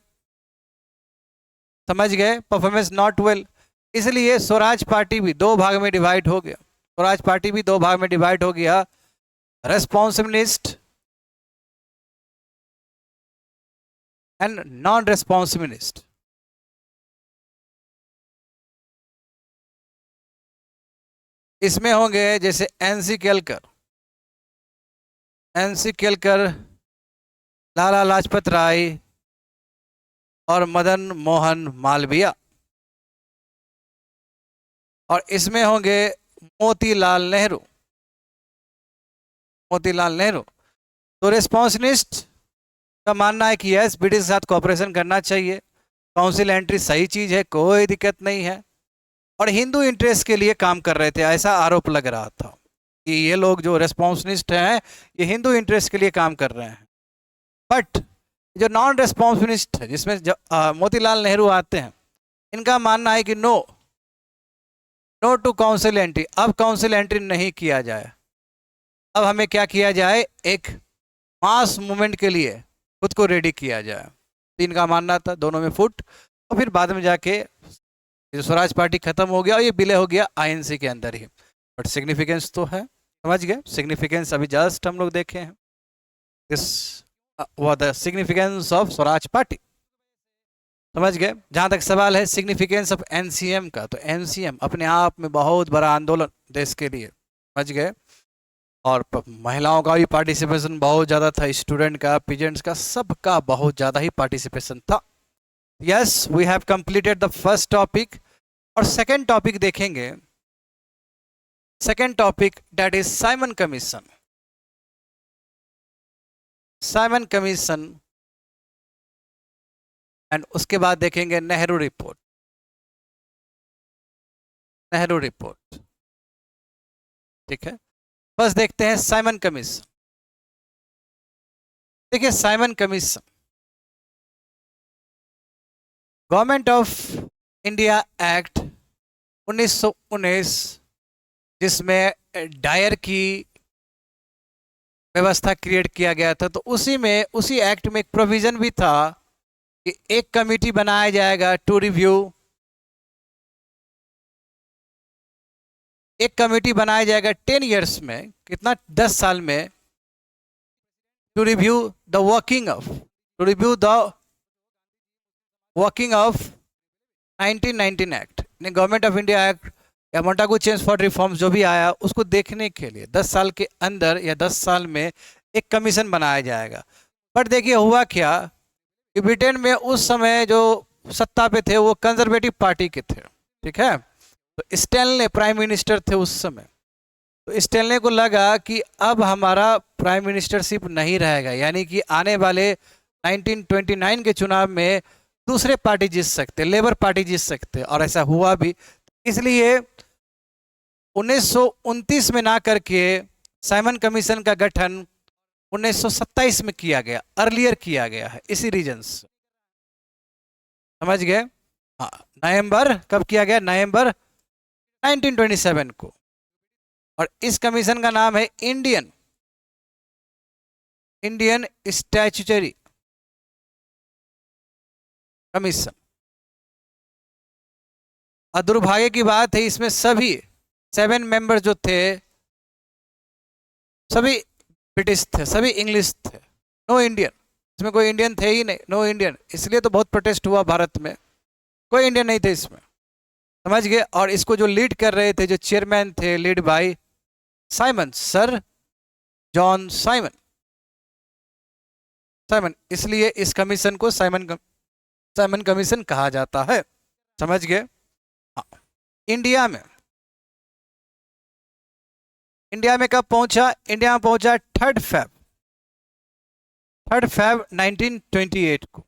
समझ गए, परफॉर्मेंस नॉट वेल। इसलिए स्वराज पार्टी भी दो भाग में डिवाइड हो गया। स्वराज पार्टी भी दो भाग में डिवाइड हो गया, रेस्पॉन्सिबिलिस्ट एंड नॉन रेस्पॉन्सिबिलिस्ट। इसमें होंगे जैसे एनसी केलकर, एनसी केलकर, लाला लाजपत राय और मदन मोहन मालवीय। और इसमें होंगे मोतीलाल नेहरू, मोतीलाल नेहरू। तो रेस्पॉन्सिबिलिस्ट का मानना है कि यस, ब्रिटिश के साथ कोऑपरेशन करना चाहिए, काउंसिल एंट्री सही चीज है, कोई दिक्कत नहीं है। और हिंदू इंटरेस्ट के लिए काम कर रहे थे, ऐसा आरोप लग रहा था कि ये लोग जो रेस्पॉन्सिबिलिस्ट हैं, ये हिंदू इंटरेस्ट के लिए काम कर रहे हैं। बट जो नॉन रेस्पॉन्सिबिलिस्ट है, जिसमें मोतीलाल नेहरू आते हैं, इनका मानना है कि no, no to council entry. अब काउंसिल एंट्री नहीं किया जाए, अब हमें क्या किया जाए, एक मास मूवमेंट के लिए खुद को रेडी किया जाए। तो इनका मानना था, दोनों में फुट। और फिर बाद में जाके जो स्वराज पार्टी खत्म हो गया और ये विलय हो गया आईएनसी के अंदर ही। बट सिग्निफिकेंस तो है, समझ गए, सिग्निफिकेंस अभी जस्ट हम लोग देखे हैं। This was the significance of Swaraj party, समझ गए। जहां तक सवाल है सिग्निफिकेंस ऑफ एनसीएम का, तो एनसीएम अपने आप में बहुत बड़ा आंदोलन देश के लिए, समझ गए। और महिलाओं का भी पार्टिसिपेशन बहुत ज़्यादा था, स्टूडेंट का, पीजेंट्स का, सबका बहुत ज़्यादा ही पार्टिसिपेशन था। Yes, we have completed the first topic. और सेकेंड टॉपिक देखेंगे, second topic that is Simon commission. Simon commission, and उसके बाद देखेंगे नेहरू रिपोर्ट, नेहरू रिपोर्ट, ठीक है। बस देखते हैं साइमन कमीशन। देखिए Simon commission, government of India act 1919, जिसमें डायर की व्यवस्था क्रिएट किया गया था, तो उसी में, उसी एक्ट में एक प्रोविजन भी था कि एक कमेटी बनाया जाएगा टू रिव्यू, एक कमेटी बनाया जाएगा 10 इयर्स में, कितना, 10 साल में, to review the working of, to review the working of 1919 act, government of India act या मोंटागू चेंज फॉर रिफॉर्म्स जो भी आया, उसको देखने के लिए 10 साल के अंदर या 10 साल में एक कमीशन बनाया जाएगा। बट देखिए हुआ क्या कि ब्रिटेन में उस समय जो सत्ता पे थे वो कंजर्वेटिव पार्टी के थे, ठीक है। तो स्टैनले प्राइम मिनिस्टर थे उस समय। तो स्टैनले को लगा कि अब हमारा प्राइम मिनिस्टरशिप नहीं रहेगा, यानी कि आने वाले 1929 के चुनाव में दूसरे पार्टी जीत सकते, लेबर पार्टी जीत सकते, और ऐसा हुआ भी। इसलिए 1929 में ना करके साइमन कमीशन का गठन 1927 में किया गया, अर्लियर किया गया है, इसी रीजन से, समझ गए। हाँ, नवंबर कब किया गया, नवंबर 1927 को। और इस कमीशन का नाम है इंडियन, इंडियन स्टैट्यूटरी कमीशन। और दुर्भाग्य की बात है, इसमें सभी 7 मेंबर जो थे सभी ब्रिटिश थे, सभी इंग्लिश थे, नो इंडियन। इसमें कोई इंडियन थे ही नहीं, नो इंडियन। इसलिए तो बहुत प्रोटेस्ट हुआ भारत में, कोई इंडियन नहीं थे इसमें, समझ गए। और इसको जो लीड कर रहे थे, जो चेयरमैन थे, lead by Simon, sir John Simon, Simon. इसलिए इस कमीशन को साइमन कमीशन कहा जाता है, समझ गए। हाँ, इंडिया में इंडिया में कब पहुंचा? इंडिया में पहुंचा 3 फरवरी 1928 को।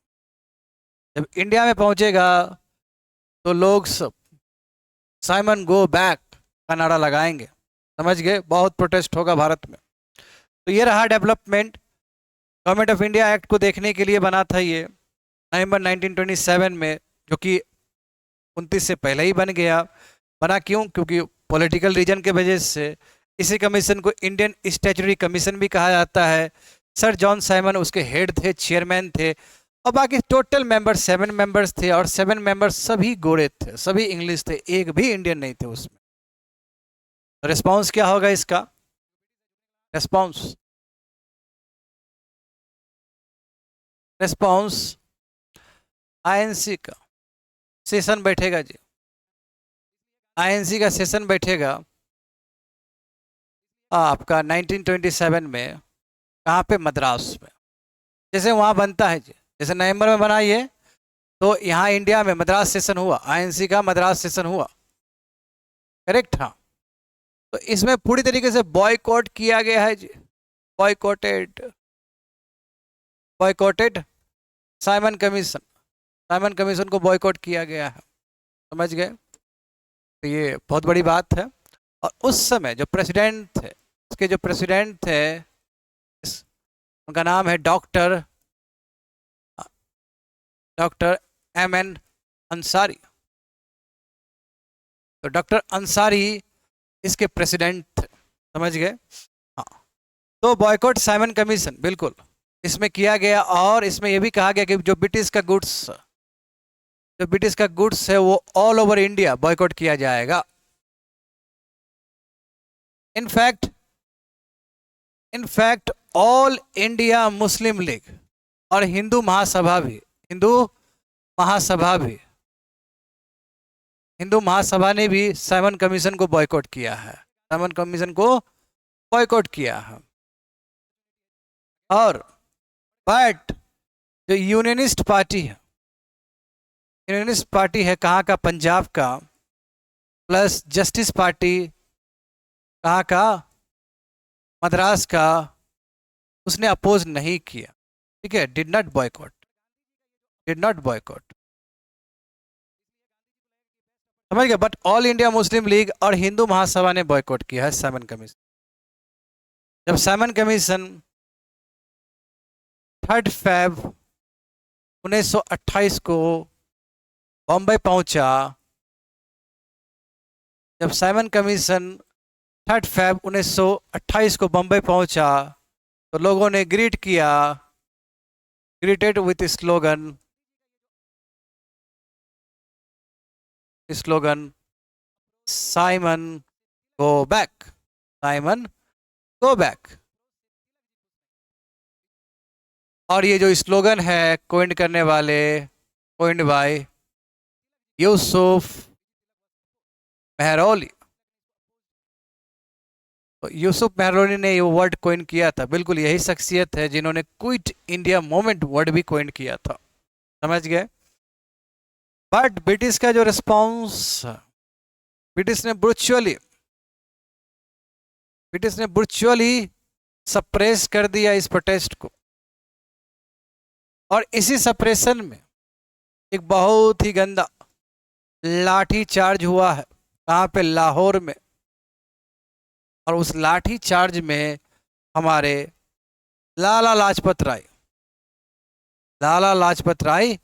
जब इंडिया में पहुंचेगा तो लोग सब साइमन गो बैक का नारा लगाएंगे, समझ गए? बहुत प्रोटेस्ट होगा भारत में। तो ये रहा development. Government of India act को देखने के लिए बना था ये नवंबर 1927 में, जो कि 29 से पहले ही बन गया। बना क्यों? क्योंकि पॉलिटिकल रीजन के वजह से। इसी कमीशन को इंडियन स्टैट्यूटरी कमीशन भी कहा जाता है। सर जॉन साइमन उसके हेड थे, चेयरमैन थे, और बाकी टोटल मेंबर 7 मेंबर्स थे, और 7 मेंबर्स सभी गोरे थे, सभी इंग्लिश थे, एक भी इंडियन नहीं थे उसमें। तो रिस्पॉन्स क्या होगा इसका? रिस्पॉन्स रिस्पॉन्स आईएनसी का सेशन बैठेगा जी। आईएनसी का सेशन बैठेगा आपका 1927 में। कहाँ पे? मद्रास में। जैसे वहाँ बनता है जी, जैसे नवंबर में बना ये, तो यहाँ इंडिया में मद्रास सेशन हुआ, आईएनसी का मद्रास सेशन हुआ। करेक्ट? हाँ। तो इसमें पूरी तरीके से बॉयकॉट किया गया है जी। Boycotted boycotted Simon commission. Simon commission को बॉयकॉट किया गया है, समझ गए? तो ये बहुत बड़ी बात है। और उस समय जो प्रेसिडेंट थे, उसके जो प्रेसिडेंट थे, उनका नाम है डॉक्टर डॉक्टर एम.एन. अंसारी। तो डॉक्टर अंसारी इसके प्रेसिडेंट थे, समझ गए? हाँ। तो बॉयकॉट साइमन कमीशन बिल्कुल इसमें किया गया। और इसमें यह भी कहा गया कि जो ब्रिटिश का गुड्स है वो ऑल ओवर इंडिया बॉयकॉट किया जाएगा। In fact all India Muslim league और महासभा भी हिंदू महासभा ने भी साइमन कमीशन को बॉयकॉट किया है। साइमन कमीशन को बॉयकॉट किया है। और बट जो यूनियनिस्ट पार्टी है कहाँ का? पंजाब का। प्लस जस्टिस पार्टी कहाँ का? मद्रास का। उसने अपोज नहीं किया, ठीक है? डिड नॉट बॉयकॉट, समझ गए? But all India Muslim league और हिंदू महासभा ने बॉयकॉट किया है साइमन कमीशन। जब साइमन कमीशन 3 फरवरी 1928 को बॉम्बे पहुंचा, जब साइमन कमीशन 3 फरवरी 1928 को बॉम्बे पहुंचा, तो लोगों ने greeted with slogan Simon go back, Simon go back. और ये जो स्लोगन है कोइंड बाय यूसुफ मेहरौली। तो यूसुफ मेहरौली ने ये वर्ड कोइन किया था। बिल्कुल यही शख्सियत है जिन्होंने क्विट इंडिया मूवमेंट वर्ड भी कोइन किया था, समझ गए? बट ब्रिटिश का जो रिस्पॉन्स, ब्रिटिश ने ब्रुचुअली सप्रेस कर दिया इस प्रोटेस्ट को। और इसी सप्रेशन में एक बहुत ही गंदा लाठी चार्ज हुआ है। कहाँ पे? लाहौर में। और उस लाठी चार्ज में हमारे लाला लाजपत राय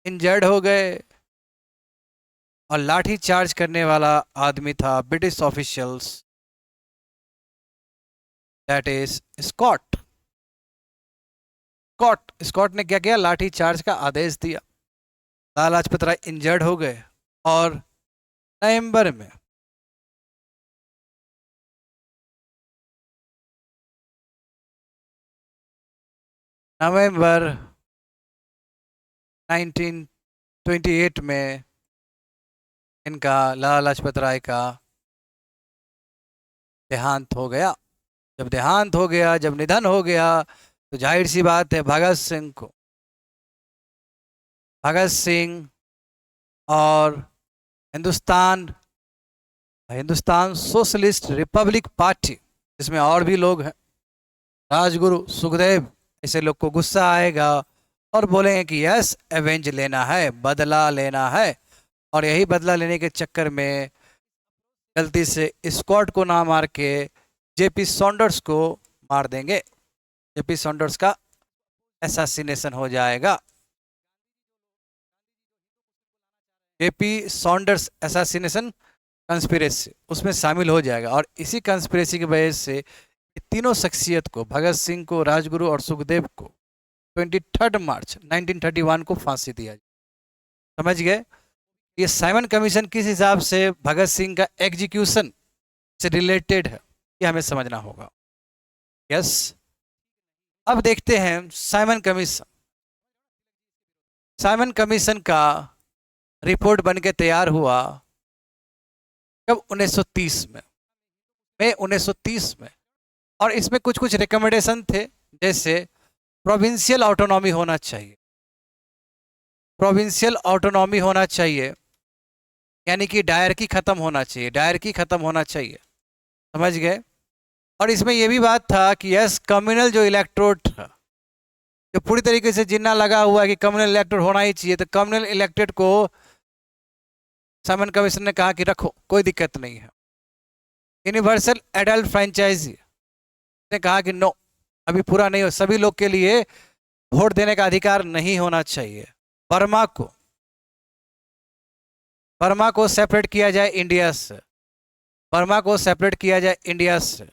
इंजर्ड हो गए। और लाठी चार्ज करने वाला आदमी था British officials, that is Scott. Scott ने क्या किया? लाठी चार्ज का आदेश दिया। लाला लाजपत राय इंजर्ड हो गए। और नवंबर में नवंबर 1928 में इनका लाला लाजपत राय का देहांत हो गया। जब देहांत हो गया, जब निधन हो गया, तो जाहिर सी बात है भगत सिंह और Hindustan Hindustan socialist Republic party, जिसमें और भी लोग हैं, राजगुरु, सुखदेव, ऐसे लोग को गुस्सा आएगा और बोलेंगे कि यस, एवेंज लेना है, बदला लेना है, और यही बदला लेने के चक्कर में गलती से स्कॉट को ना मार के जेपी सॉन्डर्स को मार देंगे। जेपी सॉन्डर्स का असैसिनेशन हो जाएगा। जेपी सॉन्डर्स असैसिनेशन कंस्पिरेसी उसमें शामिल हो जाएगा, और इसी कंस्पिरेसी की वजह से तीनों शख्सियत को, भगत सिंह को, राजगुरु और सुखदेव को 23 मार्च 1931 को फांसी दिया। समझ गए? ये साइमन कमीशन किस हिसाब से भगत सिंह का एग्जीक्यूशन से रिलेटेड है, ये हमें समझना होगा। यस, अब देखते हैं साइमन कमीशन। साइमन कमीशन का रिपोर्ट बन के तैयार हुआ कब? 1930 में, मई 1930 में। और इसमें कुछ कुछ रिकमेंडेशन थे, जैसे प्रोविंशियल ऑटोनॉमी होना चाहिए। प्रोविंशियल ऑटोनॉमी होना चाहिए, यानी कि डायरकी खत्म होना चाहिए, डायरकी खत्म होना चाहिए। समझ गए? और इसमें यह भी बात था कि यस, कम्युनल जो इलेक्टोरेट था, जो पूरी तरीके से जिन्ना लगा हुआ है कि कम्युनल इलेक्टोरेट होना ही चाहिए, तो कम्युनल इलेक्टेड को साइमन कमीशन ने कहा कि रखो, कोई दिक्कत नहीं है। यूनिवर्सल एडल्ट फ्रेंचाइजी ने कहा कि नो, अभी पूरा नहीं हो, सभी लोग के लिए वोट देने का अधिकार नहीं होना चाहिए। बर्मा को सेपरेट किया जाए इंडिया से, बर्मा को सेपरेट किया जाए इंडिया से।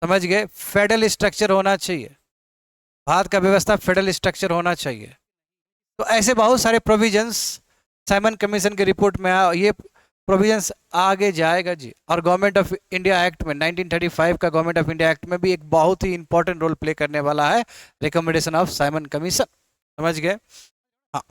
समझ गए? फेडरल स्ट्रक्चर होना चाहिए, भारत का व्यवस्था फेडरल स्ट्रक्चर होना चाहिए। तो ऐसे बहुत सारे प्रोविजंस साइमन कमीशन की रिपोर्ट में ये प्रोविजंस आगे जाएगा जी। और गवर्नमेंट ऑफ इंडिया एक्ट में, 1935 का गवर्नमेंट ऑफ इंडिया एक्ट में भी एक बहुत ही इंपॉर्टेंट रोल प्ले करने वाला है रिकमेंडेशन ऑफ साइमन कमीशन। समझ गए? हाँ,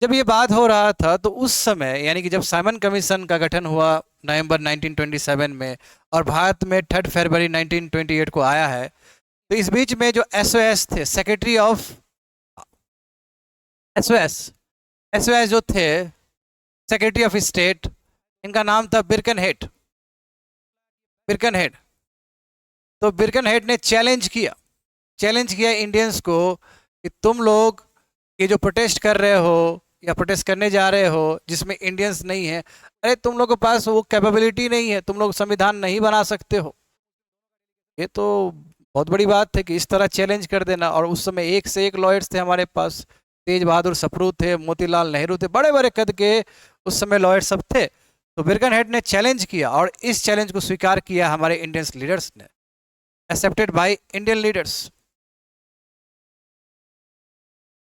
जब ये बात हो रहा था तो उस समय, यानी कि जब साइमन कमीशन का गठन हुआ नवंबर 1927 में, और भारत में 3 फरवरी 1928 को आया है, तो इस बीच में जो एसओएस थे, सेक्रेटरी ऑफ एसओएस जो थे, सेक्रेटरी ऑफ स्टेट, इनका नाम था बिरकनहेड। तो बिरकनहेड ने चैलेंज किया इंडियंस को कि तुम लोग ये जो प्रोटेस्ट कर रहे हो या प्रोटेस्ट करने जा रहे हो, जिसमें इंडियंस नहीं है, अरे तुम लोगों के पास वो कैपेबिलिटी नहीं है, तुम लोग संविधान नहीं बना सकते हो। ये तो बहुत बड़ी बात है कि इस तरह चैलेंज कर देना। और उस समय एक से एक लॉयर्स थे हमारे पास, तेज बहादुर सप्रू थे, मोतीलाल नेहरू थे, बड़े बड़े कद के उस समय लॉयर सब थे। तो बिरकनहेड ने चैलेंज किया, और इस चैलेंज को स्वीकार किया हमारे इंडियन लीडर्स ने, एक्सेप्टेड बाय इंडियन लीडर्स।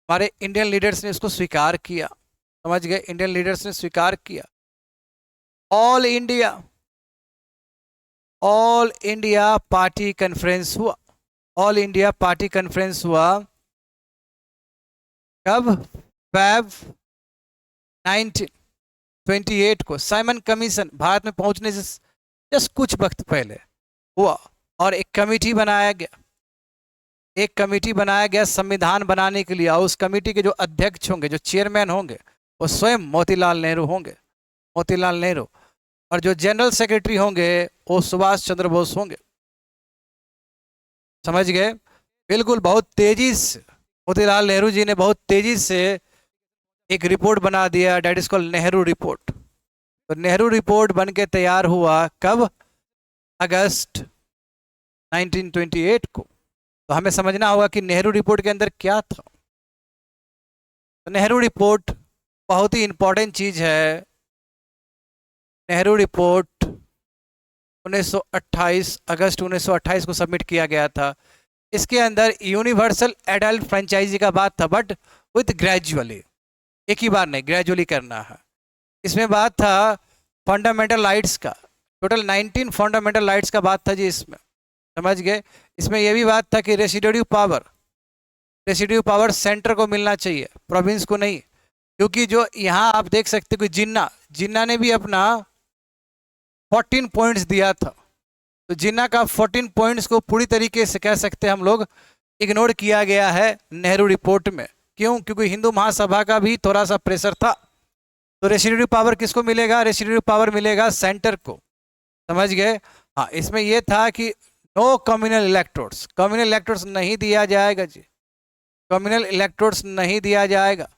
हमारे इंडियन लीडर्स ने इसको स्वीकार किया। समझ गए? इंडियन लीडर्स ने स्वीकार किया। ऑल इंडिया पार्टी कॉन्फ्रेंस हुआ। ऑल इंडिया पार्टी कॉन्फ्रेंस हुआ कब? फेब 1928 को। साइमन कमीशन भारत में पहुंचने से जस्ट कुछ वक्त पहले हुआ, और एक कमेटी बनाया गया संविधान बनाने के लिए। और उस कमेटी के जो अध्यक्ष होंगे, जो चेयरमैन होंगे, वो स्वयं मोतीलाल नेहरू होंगे, और जो जनरल सेक्रेटरी होंगे वो सुभाष चंद्र बोस होंगे। समझ गए? बिल्कुल, बहुत तेजी से मोतीलाल नेहरू जी ने बहुत तेजी से एक रिपोर्ट बना दिया, that is called Nehru report. तो नेहरू रिपोर्ट बन के तैयार हुआ कब? अगस्त 1928 को। तो हमें समझना होगा कि नेहरू रिपोर्ट के अंदर क्या था। तो नेहरू रिपोर्ट बहुत ही इंपॉर्टेंट चीज है। नेहरू रिपोर्ट 1928 अगस्त 1928 को सबमिट किया गया था। इसके अंदर यूनिवर्सल एडल्ट फ्रेंचाइजी का बात था, बट विथ ग्रेजुअली, एक ही बार नहीं, ग्रेजुअली करना है। इसमें बात था फंडामेंटल राइट्स का, टोटल 19 फंडामेंटल राइट्स का बात था जी इसमें। समझ गए? इसमें यह भी बात था कि रेसिड्यूटिव पावर सेंटर को मिलना चाहिए, प्रोविंस को नहीं। क्योंकि जो यहाँ आप देख सकते हो कि जिन्ना ने भी अपना 14 पॉइंट्स दिया था। तो जिन्ना का 14 पॉइंट्स को पूरी तरीके से कह सकते हैं हम लोग इग्नोर किया गया है नेहरू रिपोर्ट में। क्यों? क्योंकि हिंदू महासभा का भी थोड़ा सा प्रेशर था। तो रेसिड्यूटिव पावर किसको मिलेगा? रेसिड्यूटिव पावर मिलेगा सेंटर को, समझ गए? हाँ, इसमें यह था कि no communal electorates, communal electorates नहीं दिया जाएगा जी, कम्युनल इलेक्ट्रोड्स नहीं दिया जाएगा।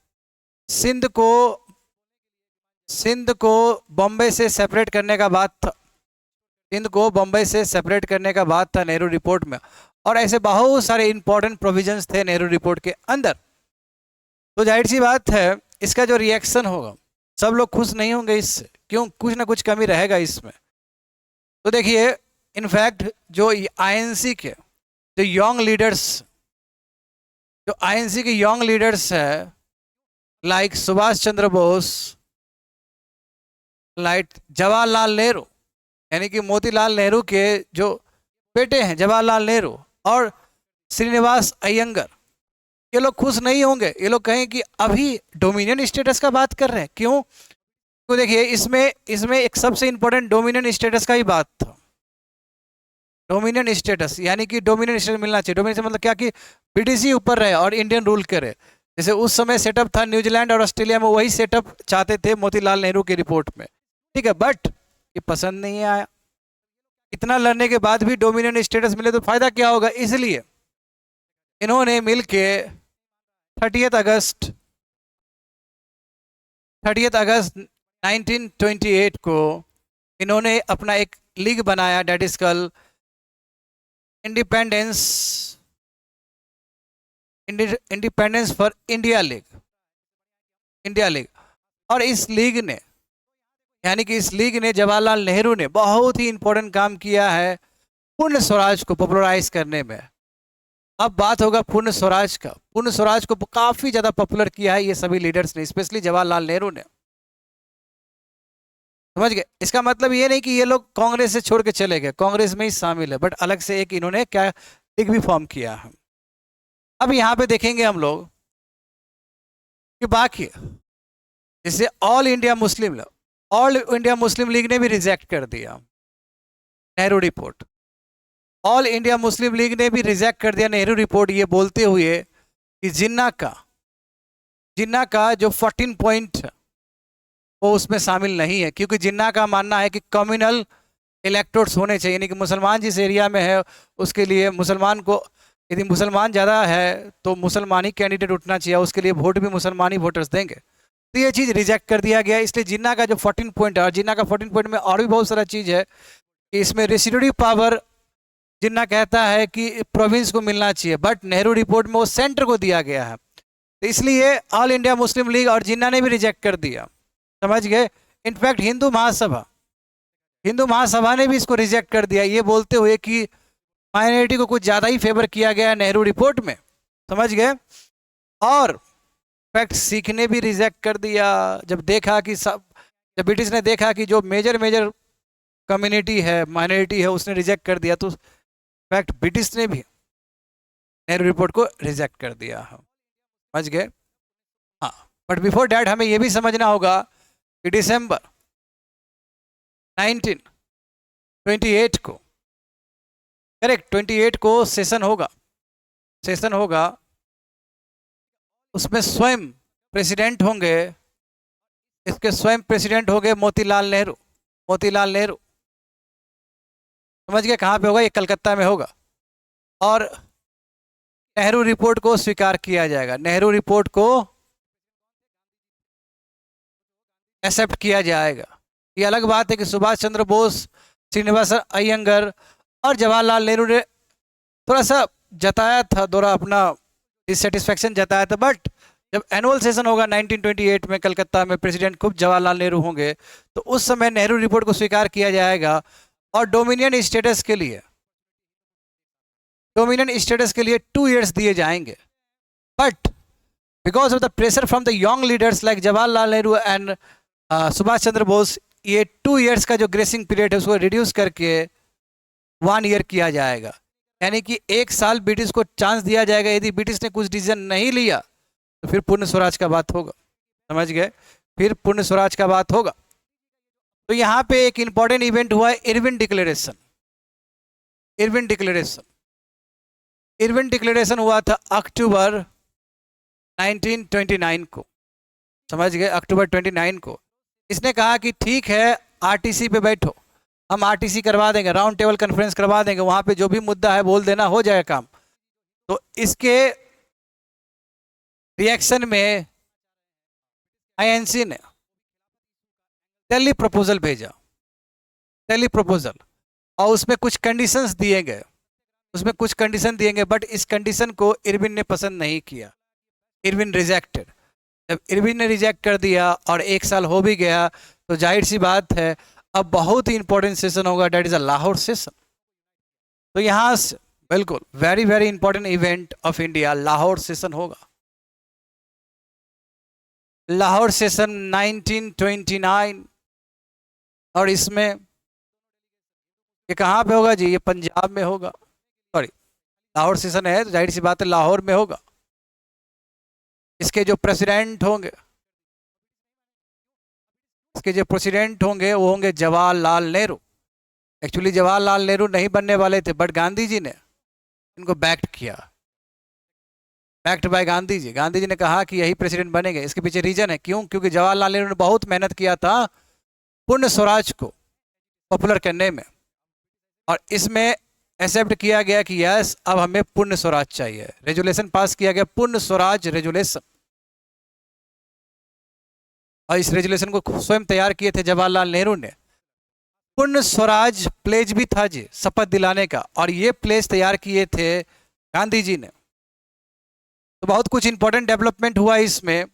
सिंध को बॉम्बे से सेपरेट करने का बात था, सिंध को बॉम्बे से सेपरेट करने का बात था नेहरू रिपोर्ट में, और ऐसे बहुत सारे इंपॉर्टेंट प्रोविजंस थे नेहरू रिपोर्ट के अंदर। तो जाहिर सी बात है इसका जो रिएक्शन होगा, सब लोग खुश नहीं होंगे इससे, क्यों? कुछ ना कुछ कमी रहेगा इसमें। तो देखिए, इनफैक्ट जो आईएनसी के जो यंग लीडर्स, जो आईएनसी के यंग लीडर्स है, लाइक सुभाष चंद्र बोस, लाइक जवाहरलाल नेहरू, यानी कि मोतीलाल नेहरू के जो बेटे हैं जवाहरलाल नेहरू और श्रीनिवास अयंगर, ये लोग खुश नहीं होंगे। ये लोग कहें कि अभी डोमिनियन स्टेटस का बात कर रहे हैं, क्यों? तो देखिए, इसमें एक सबसे इंपॉर्टेंट डोमिनियन स्टेटस का ही बात था। डोमिनियन स्टेटस यानी कि डोमिनियन स्टेटस मिलना चाहिए। डोमिनियन मतलब क्या कि ब्रिटिश ही ऊपर रहे और इंडियन रूल करे। जैसे उस समय सेटअप था न्यूजीलैंड और ऑस्ट्रेलिया में, वही सेटअप चाहते थे मोतीलाल नेहरू की रिपोर्ट में, ठीक है। बट ये पसंद नहीं आया। इतना लड़ने के बाद भी डोमिनियन स्टेटस मिले तो फायदा क्या होगा? इसलिए इन्होंने मिलके 30 अगस्त 1928 को इन्होंने अपना एक लीग बनाया, डेट इज कल independence for India league, India league. और इस लीग ने, यानी कि इस लीग ने, जवाहरलाल नेहरू ने बहुत ही इंपॉर्टेंट काम किया है पूर्ण स्वराज को पॉपुलराइज करने में। अब बात होगा पूर्ण स्वराज का। पूर्ण स्वराज को काफी ज्यादा पॉपुलर किया है ये सभी लीडर्स ने, स्पेशली जवाहरलाल नेहरू ने, समझ गए? इसका मतलब ये नहीं कि ये लोग कांग्रेस से छोड़ के चले गए, कांग्रेस में ही शामिल है, बट अलग से एक इन्होंने क्या लीग भी फॉर्म किया है। अब यहाँ पे देखेंगे हम लोग कि बाकी जैसे ऑल इंडिया मुस्लिम लीग ने भी रिजेक्ट कर दिया Nehru report. All India Muslim league ने भी रिजेक्ट कर दिया नेहरू रिपोर्ट, ये बोलते हुए कि जिन्ना का जो 14 पॉइंट वो उसमें शामिल नहीं है, क्योंकि जिन्ना का मानना है कि कम्युनल इलेक्टोर्स होने चाहिए, यानी कि मुसलमान जिस एरिया में है उसके लिए मुसलमान को, यदि मुसलमान ज़्यादा है तो मुसलमान ही कैंडिडेट उठना चाहिए, उसके लिए वोट भी मुसलमान ही वोटर्स देंगे। तो ये चीज़ रिजेक्ट कर दिया गया। इसलिए जिन्ना का जो 14 पॉइंट है, और जिन्ना का 14 पॉइंट में और भी बहुत सारा चीज़ है कि इसमें रेसिड्यूटिव पावर जिन्ना कहता है कि प्रोविंस को मिलना चाहिए, बट नेहरू रिपोर्ट में वो सेंटर को दिया गया है। तो इसलिए ऑल इंडिया मुस्लिम लीग और जिन्ना ने भी रिजेक्ट कर दिया, समझ गए? इनफैक्ट हिंदू महासभा ने भी इसको रिजेक्ट कर दिया, ये बोलते हुए कि माइनॉरिटी को कुछ ज़्यादा ही फेवर किया गया नेहरू रिपोर्ट में, समझ गए? और इनफैक्ट सिख ने भी रिजेक्ट कर दिया। जब जब ब्रिटिश ने देखा कि जो मेजर कम्युनिटी है, माइनॉरिटी है, उसने रिजेक्ट कर दिया, तो इनफैक्ट ब्रिटिश ने भी नेहरू रिपोर्ट को रिजेक्ट कर दिया, समझ गए? हाँ, बट बिफोर डैट हमें यह भी समझना होगा कि दिसंबर 1928 को, करेक्ट, 28 को सेशन होगा, उसमें स्वयं प्रेसिडेंट होंगे, इसके स्वयं प्रेसिडेंट होंगे मोतीलाल नेहरू, समझ गए? कहाँ पे होगा? ये कलकत्ता में होगा। और नेहरू रिपोर्ट को स्वीकार किया जाएगा, नेहरू रिपोर्ट को एक्सेप्ट किया जाएगा। ये अलग बात है कि सुभाष चंद्र बोस, श्रीनिवास अयंगर और जवाहरलाल नेहरू ने थोड़ा सा जताया था, थोड़ा अपना डिससेटिस्फैक्शन जताया था, बट जब एनुअल सेशन होगा 1928 में कलकत्ता में, प्रेसिडेंट खुद जवाहरलाल नेहरू होंगे, तो उस समय नेहरू रिपोर्ट को स्वीकार किया जाएगा। और डोमिनियन स्टेटस के लिए 2 इयर्स दिए जाएंगे, but because of the pressure from the young leaders like Jawaharlal Nehru and Subhash Chandra Bose, ये 2 इयर्स का जो ग्रेसिंग पीरियड है उसको रिड्यूस करके 1 ईयर किया जाएगा। यानी कि 1 साल ब्रिटिश को चांस दिया जाएगा। यदि ब्रिटिश ने कुछ डिसीजन नहीं लिया तो फिर पूर्ण स्वराज का बात होगा, समझ गए? फिर पूर्ण स्वराज का बात होगा। तो यहाँ पे एक इंपॉर्टेंट इवेंट हुआ है, इरविन डिक्लेरेशन हुआ था अक्टूबर 1929 को, समझ गए? अक्टूबर 29 को। इसने कहा कि ठीक है आरटीसी पे बैठो, हम आरटीसी करवा देंगे, राउंड टेबल कॉन्फ्रेंस करवा देंगे, वहां पे जो भी मुद्दा है बोल देना, हो जाएगा काम। तो इसके रिएक्शन में आईएनसी ने दिल्ली प्रपोजल भेजा, दिल्ली प्रपोजल, और उसमें कुछ कंडीशंस दिए गए, उसमें कुछ कंडीशन दिए गए, बट इस कंडीशन को इरविन ने पसंद नहीं किया, इरविन रिजेक्टेड। जब इरविन ने रिजेक्ट कर दिया और 1 साल हो भी गया, तो जाहिर सी बात है अब बहुत ही इंपॉर्टेंट सेशन होगा, that is a Lahore session. तो यहाँ से बिल्कुल very very important event of India, Lahore session होगा। लाहौर सेशन 1929, और इसमें ये कहाँ पे होगा जी? ये पंजाब में होगा, सॉरी लाहौर सेशन है तो जाहिर सी बात है लाहौर में होगा। इसके जो प्रेसिडेंट होंगे, इसके जो प्रेसिडेंट होंगे वो होंगे जवाहरलाल नेहरू। एक्चुअली जवाहरलाल नेहरू नहीं बनने वाले थे, बट गांधी जी ने इनको बैक्ट किया, बैक्ट बाय गांधी जी। गांधी जी ने कहा कि यही प्रेसिडेंट बनेंगे। इसके पीछे रीजन है, क्यों? क्योंकि जवाहरलाल नेहरू ने बहुत मेहनत किया था पूर्ण स्वराज को पॉपुलर करने में, और इसमें एक्सेप्ट किया गया कि यस अब हमें पूर्ण स्वराज चाहिए, रेजुलेशन पास किया गया, पूर्ण स्वराज रेजुलेशन। और इस रेजुलेशन को स्वयं तैयार किए थे जवाहरलाल नेहरू ने। पूर्ण स्वराज प्लेज भी था जी, शपथ दिलाने का, और ये प्लेज तैयार किए थे गांधी जी ने। तो बहुत कुछ इंपॉर्टेंट डेवलपमेंट हुआ इसमें।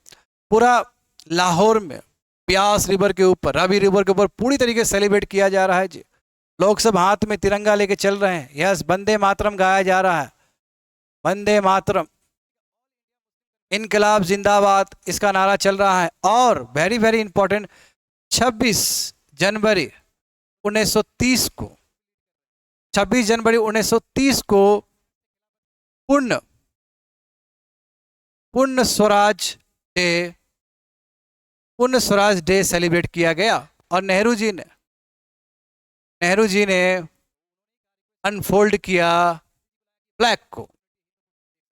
पूरा लाहौर में ब्यास रिवर के ऊपर, रावी रिवर के ऊपर पूरी तरीके से सेलिब्रेट किया जा रहा है जी। लोग सब हाथ में तिरंगा लेके चल रहे हैं, यस वंदे मातरम गाया जा रहा है, वंदे मातरम, इनकलाब जिंदाबाद, इसका नारा चल रहा है। और वेरी वेरी इंपॉर्टेंट, 26 जनवरी 1930 को, 26 जनवरी 1930 को पूर्ण स्वराज डे, पूर्ण स्वराज डे सेलिब्रेट किया गया। और नेहरू जी ने अनफोल्ड किया फ्लैग को,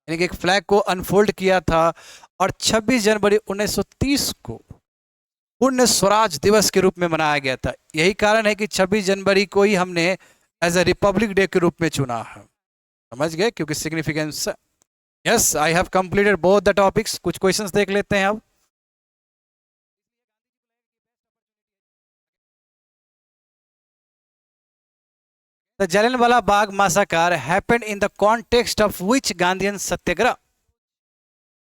यानी कि एक फ्लैग को अनफोल्ड किया था, और 26 जनवरी 1930 को पूर्ण स्वराज दिवस के रूप में मनाया गया था। यही कारण है कि 26 जनवरी को ही हमने एज ए रिपब्लिक डे के रूप में चुना है। समझ गए? क्योंकि significance. Yes, I have completed both the topics. कुछ क्वेश्चंस देख लेते हैं अब। The Jallianwala Bagh massacre happened in the context of which Gandhian सत्याग्रह?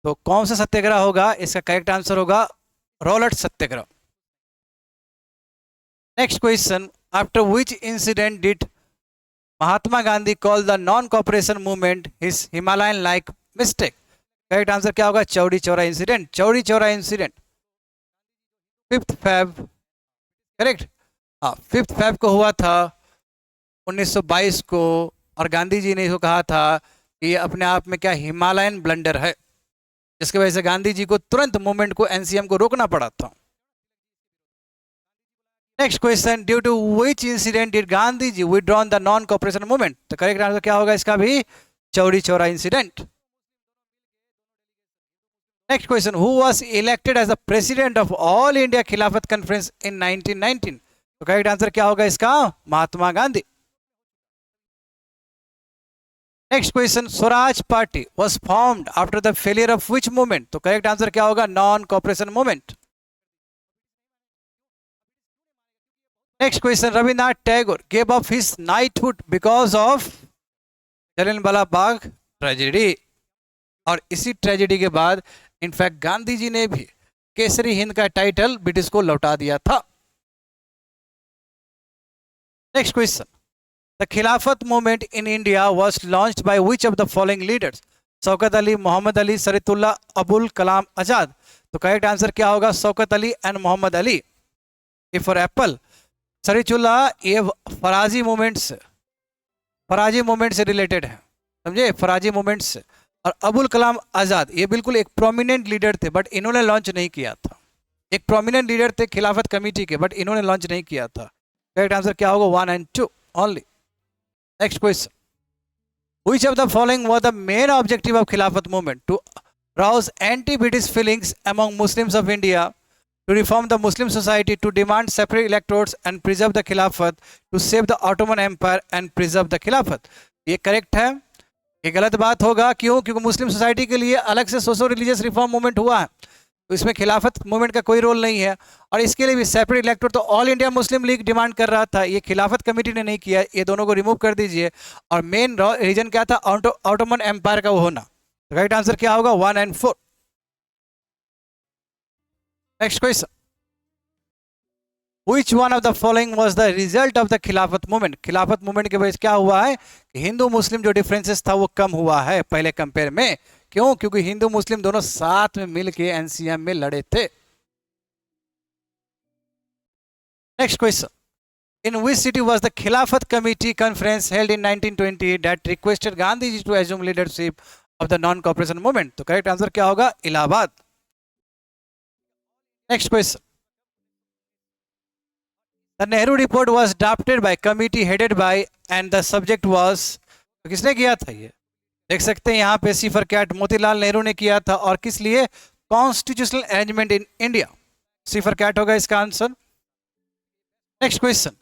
तो कौन सा सत्याग्रह होगा? इसका करेक्ट आंसर होगा Rowlatt Satyagraha. Next question, after which incident did Mahatma Gandhi call the non cooperation movement his Himalayan like mistake? Correct answer क्या होगा? Chauri Chaura incident, Chauri Chaura incident, 5 Feb, correct. हाँ, 5 Feb को हुआ था 1922 को, और गांधी जी ने इसको कहा था कि ये अपने आप में क्या हिमालयन ब्लंडर है, जिसकी वजह से गांधी जी को तुरंत मूवमेंट को, एनसीएम को रोकना पड़ा था। Next question, due to which incident did Gandhi ji withdrawn the non cooperation movement? तो करेक्ट आंसर क्या होगा इसका भी? Chauri Chaura incident. Next question, who was elected as the president of all India Khilafat conference in 1919? तो करेक्ट आंसर क्या होगा इसका? Mahatma Gandhi. Next question, Swaraj party was formed after the failure of which movement? तो करेक्ट आंसर क्या होगा? Non cooperation movement. Next question, Rabindranath Tagore gave up his knighthood because of Jallianwala Bagh tragedy. और इसी tragedy के बाद इनफैक्ट गांधी जी ने भी केसरी हिंद का टाइटल ब्रिटिश को लौटा दिया था। Next question, the Khilafat movement in India was launched by which of the following leaders? Shaukat Ali, Mohammad Ali, Shariatullah, Abul Kalam Azad. तो करेक्ट आंसर क्या होगा? Shaukat Ali and Mohammad Ali. A for apple, Shariatullah ये फराजी मूवमेंट से रिलेटेड है, समझे? फराजी मूवमेंट से। और अबुल कलाम आजाद ये बिल्कुल एक प्रोमिनेंट लीडर थे, बट इन्होंने लॉन्च नहीं किया था। एक प्रोमिनेंट लीडर थे खिलाफत कमेटी के, बट इन्होंने लॉन्च नहीं किया था। करेक्ट आंसर क्या होगा? 1 and 2 only. Next question, which of the following was the main objective of Khilafat movement? To rouse anti British feelings among Muslims of India, to reform the Muslim society, to demand separate electorates and preserve the Khilafat, to save the Ottoman Empire and preserve the Khilafat. ये correct है, ये गलत बात होगा। क्यों? क्योंकि मुस्लिम society के लिए अलग से सोशो रिलीजियस रिफॉर्म मूवमेंट हुआ है, तो इसमें खिलाफत मूवमेंट का कोई रोल नहीं है। और इसके लिए भी सेपरेट इलेक्टोरेट तो all India Muslim league demand कर रहा था, ये खिलाफत कमेटी ने नहीं किया। ये दोनों को रिमूव कर दीजिए। और मेन रीजन क्या था? ऑटोमन एम्पायर का वो होना। राइट आंसर क्या होगा? 1 and 4। Next question, Which one of the following was the result of the खिलाफत मूवमेंट? खिलाफत मूवमेंट के वजह क्या हुआ है कि हिंदू मुस्लिम जो डिफरेंसेस था वो कम हुआ है पहले कंपेयर में। क्यों? क्योंकि हिंदू मुस्लिम दोनों साथ में मिलके एनसीएम में लड़े थे। Next question, in which city was the Khilafat Committee conference held in 1920 that requested Gandhi ji to assume leadership of the non-cooperation movement? तो करेक्ट आंसर क्या होगा? Allahabad. Next question, The Nehru report was drafted by committee headed by and the subject was, तो किसने किया था? ये देख सकते हैं यहाँ पे, C for cat, Motilal Nehru ने किया था। और किस लिए? Constitutional arrangement in India. C for cat होगा इसका answer. Next question,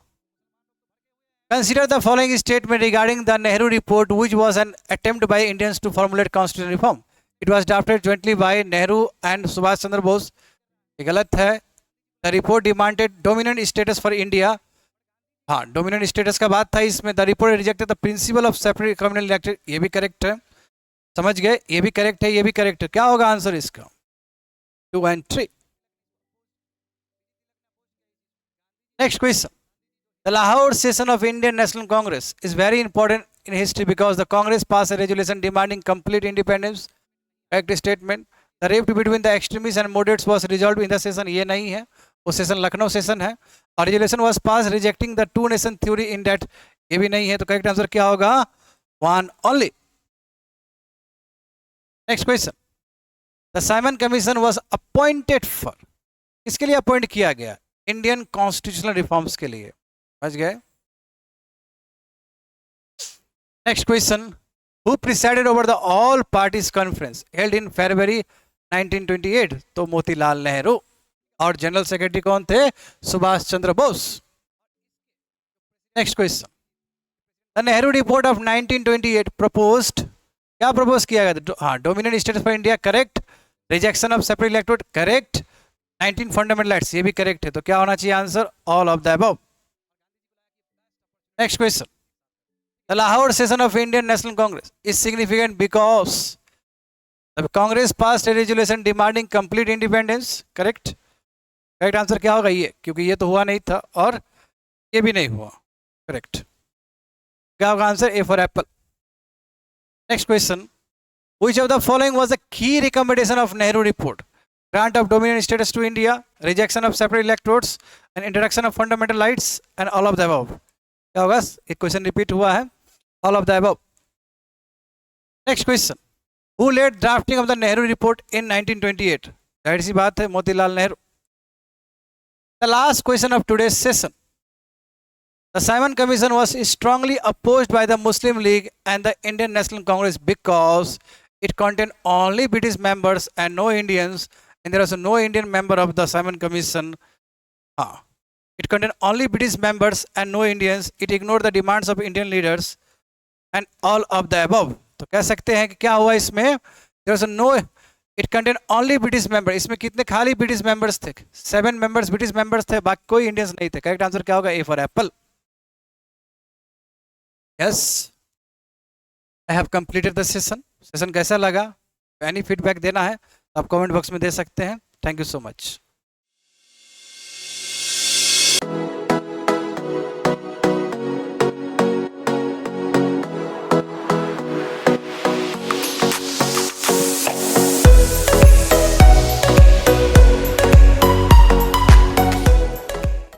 Consider the following statement regarding the Nehru report, which was an attempt by Indians to formulate constitutional reform. It was drafted jointly by Nehru and Subhash Chandra Bose. ये गलत है। The report demanded dominant status for India. हाँ, dominant status का बात था इसमें। The report rejected the principle of separate communal elected. ये भी करेक्ट है, समझ गए? ये भी करेक्ट है, ये भी करेक्ट है। क्या होगा आंसर इसका? 2 and 3। Next question. The Lahore session of Indian National Congress is very important in history because the Congress passed a resolution demanding complete independence. Correct statement. The rift between the extremists and moderates was resolved in the session. ये नहीं है, वो session Lucknow session है। और resolution was passed rejecting the two nation theory in that, ये भी नहीं है। तो करेक्ट आंसर क्या होगा? 1 only। Next question, the Simon commission was appointed for, किसके लिए अपॉइंट किया गया? इंडियन कॉन्स्टिट्यूशनल रिफॉर्म्स के लिए। समझ गए? Next question, who presided over the all parties conference held in February 1928? तो मोतीलाल नेहरू। और जनरल सेक्रेटरी कौन थे? Subhash Chandra Bose. Next question, the Nehru report of 1928 proposed, क्या प्रपोज किया गया? हाँ, dominant status for India, correct. Rejection of separate electorate, correct. 19 fundamental rights, ये भी करेक्ट है। तो क्या होना चाहिए answer? All of the above. Next question, the Lahore session of Indian national Congress is significant because the Congress passed A resolution demanding complete independence, correct. Correct answer क्या होगा? ये, क्योंकि ये तो हुआ नहीं था और ये भी नहीं हुआ, करेक्ट। क्या होगा answer? A for Apple. Next question, which of the following was the key recommendation of Nehru report? Grant of dominant status to India, rejection of separate electorates, and introduction of fundamental rights, and all of the above. क्या होगा? एक question repeat हुआ है, all of the above. Next question, who led drafting of the Nehru report in 1928? जाहिर सी बात है, Motilal Nehru. The last question of today's session. The Simon Commission was strongly opposed by the Muslim League and the Indian National Congress because it contained only British members and no Indians, and there was no Indian member of the Simon Commission. It contained only British members and no Indians. It ignored the demands of Indian leaders and all of the above. तो कह सकते हैं कि क्या हुआ इसमें? There was no, it contained only British members. इसमें कितने खाली British members थे? 7 members British members थे, बाकी कोई Indians नहीं थे। करेक्ट आंसर क्या होगा? A for apple. Yes, I have completed the session. Session कैसा लगा? एनी फीडबैक देना है तो आप कमेंट बॉक्स में दे सकते हैं। Thank you so much.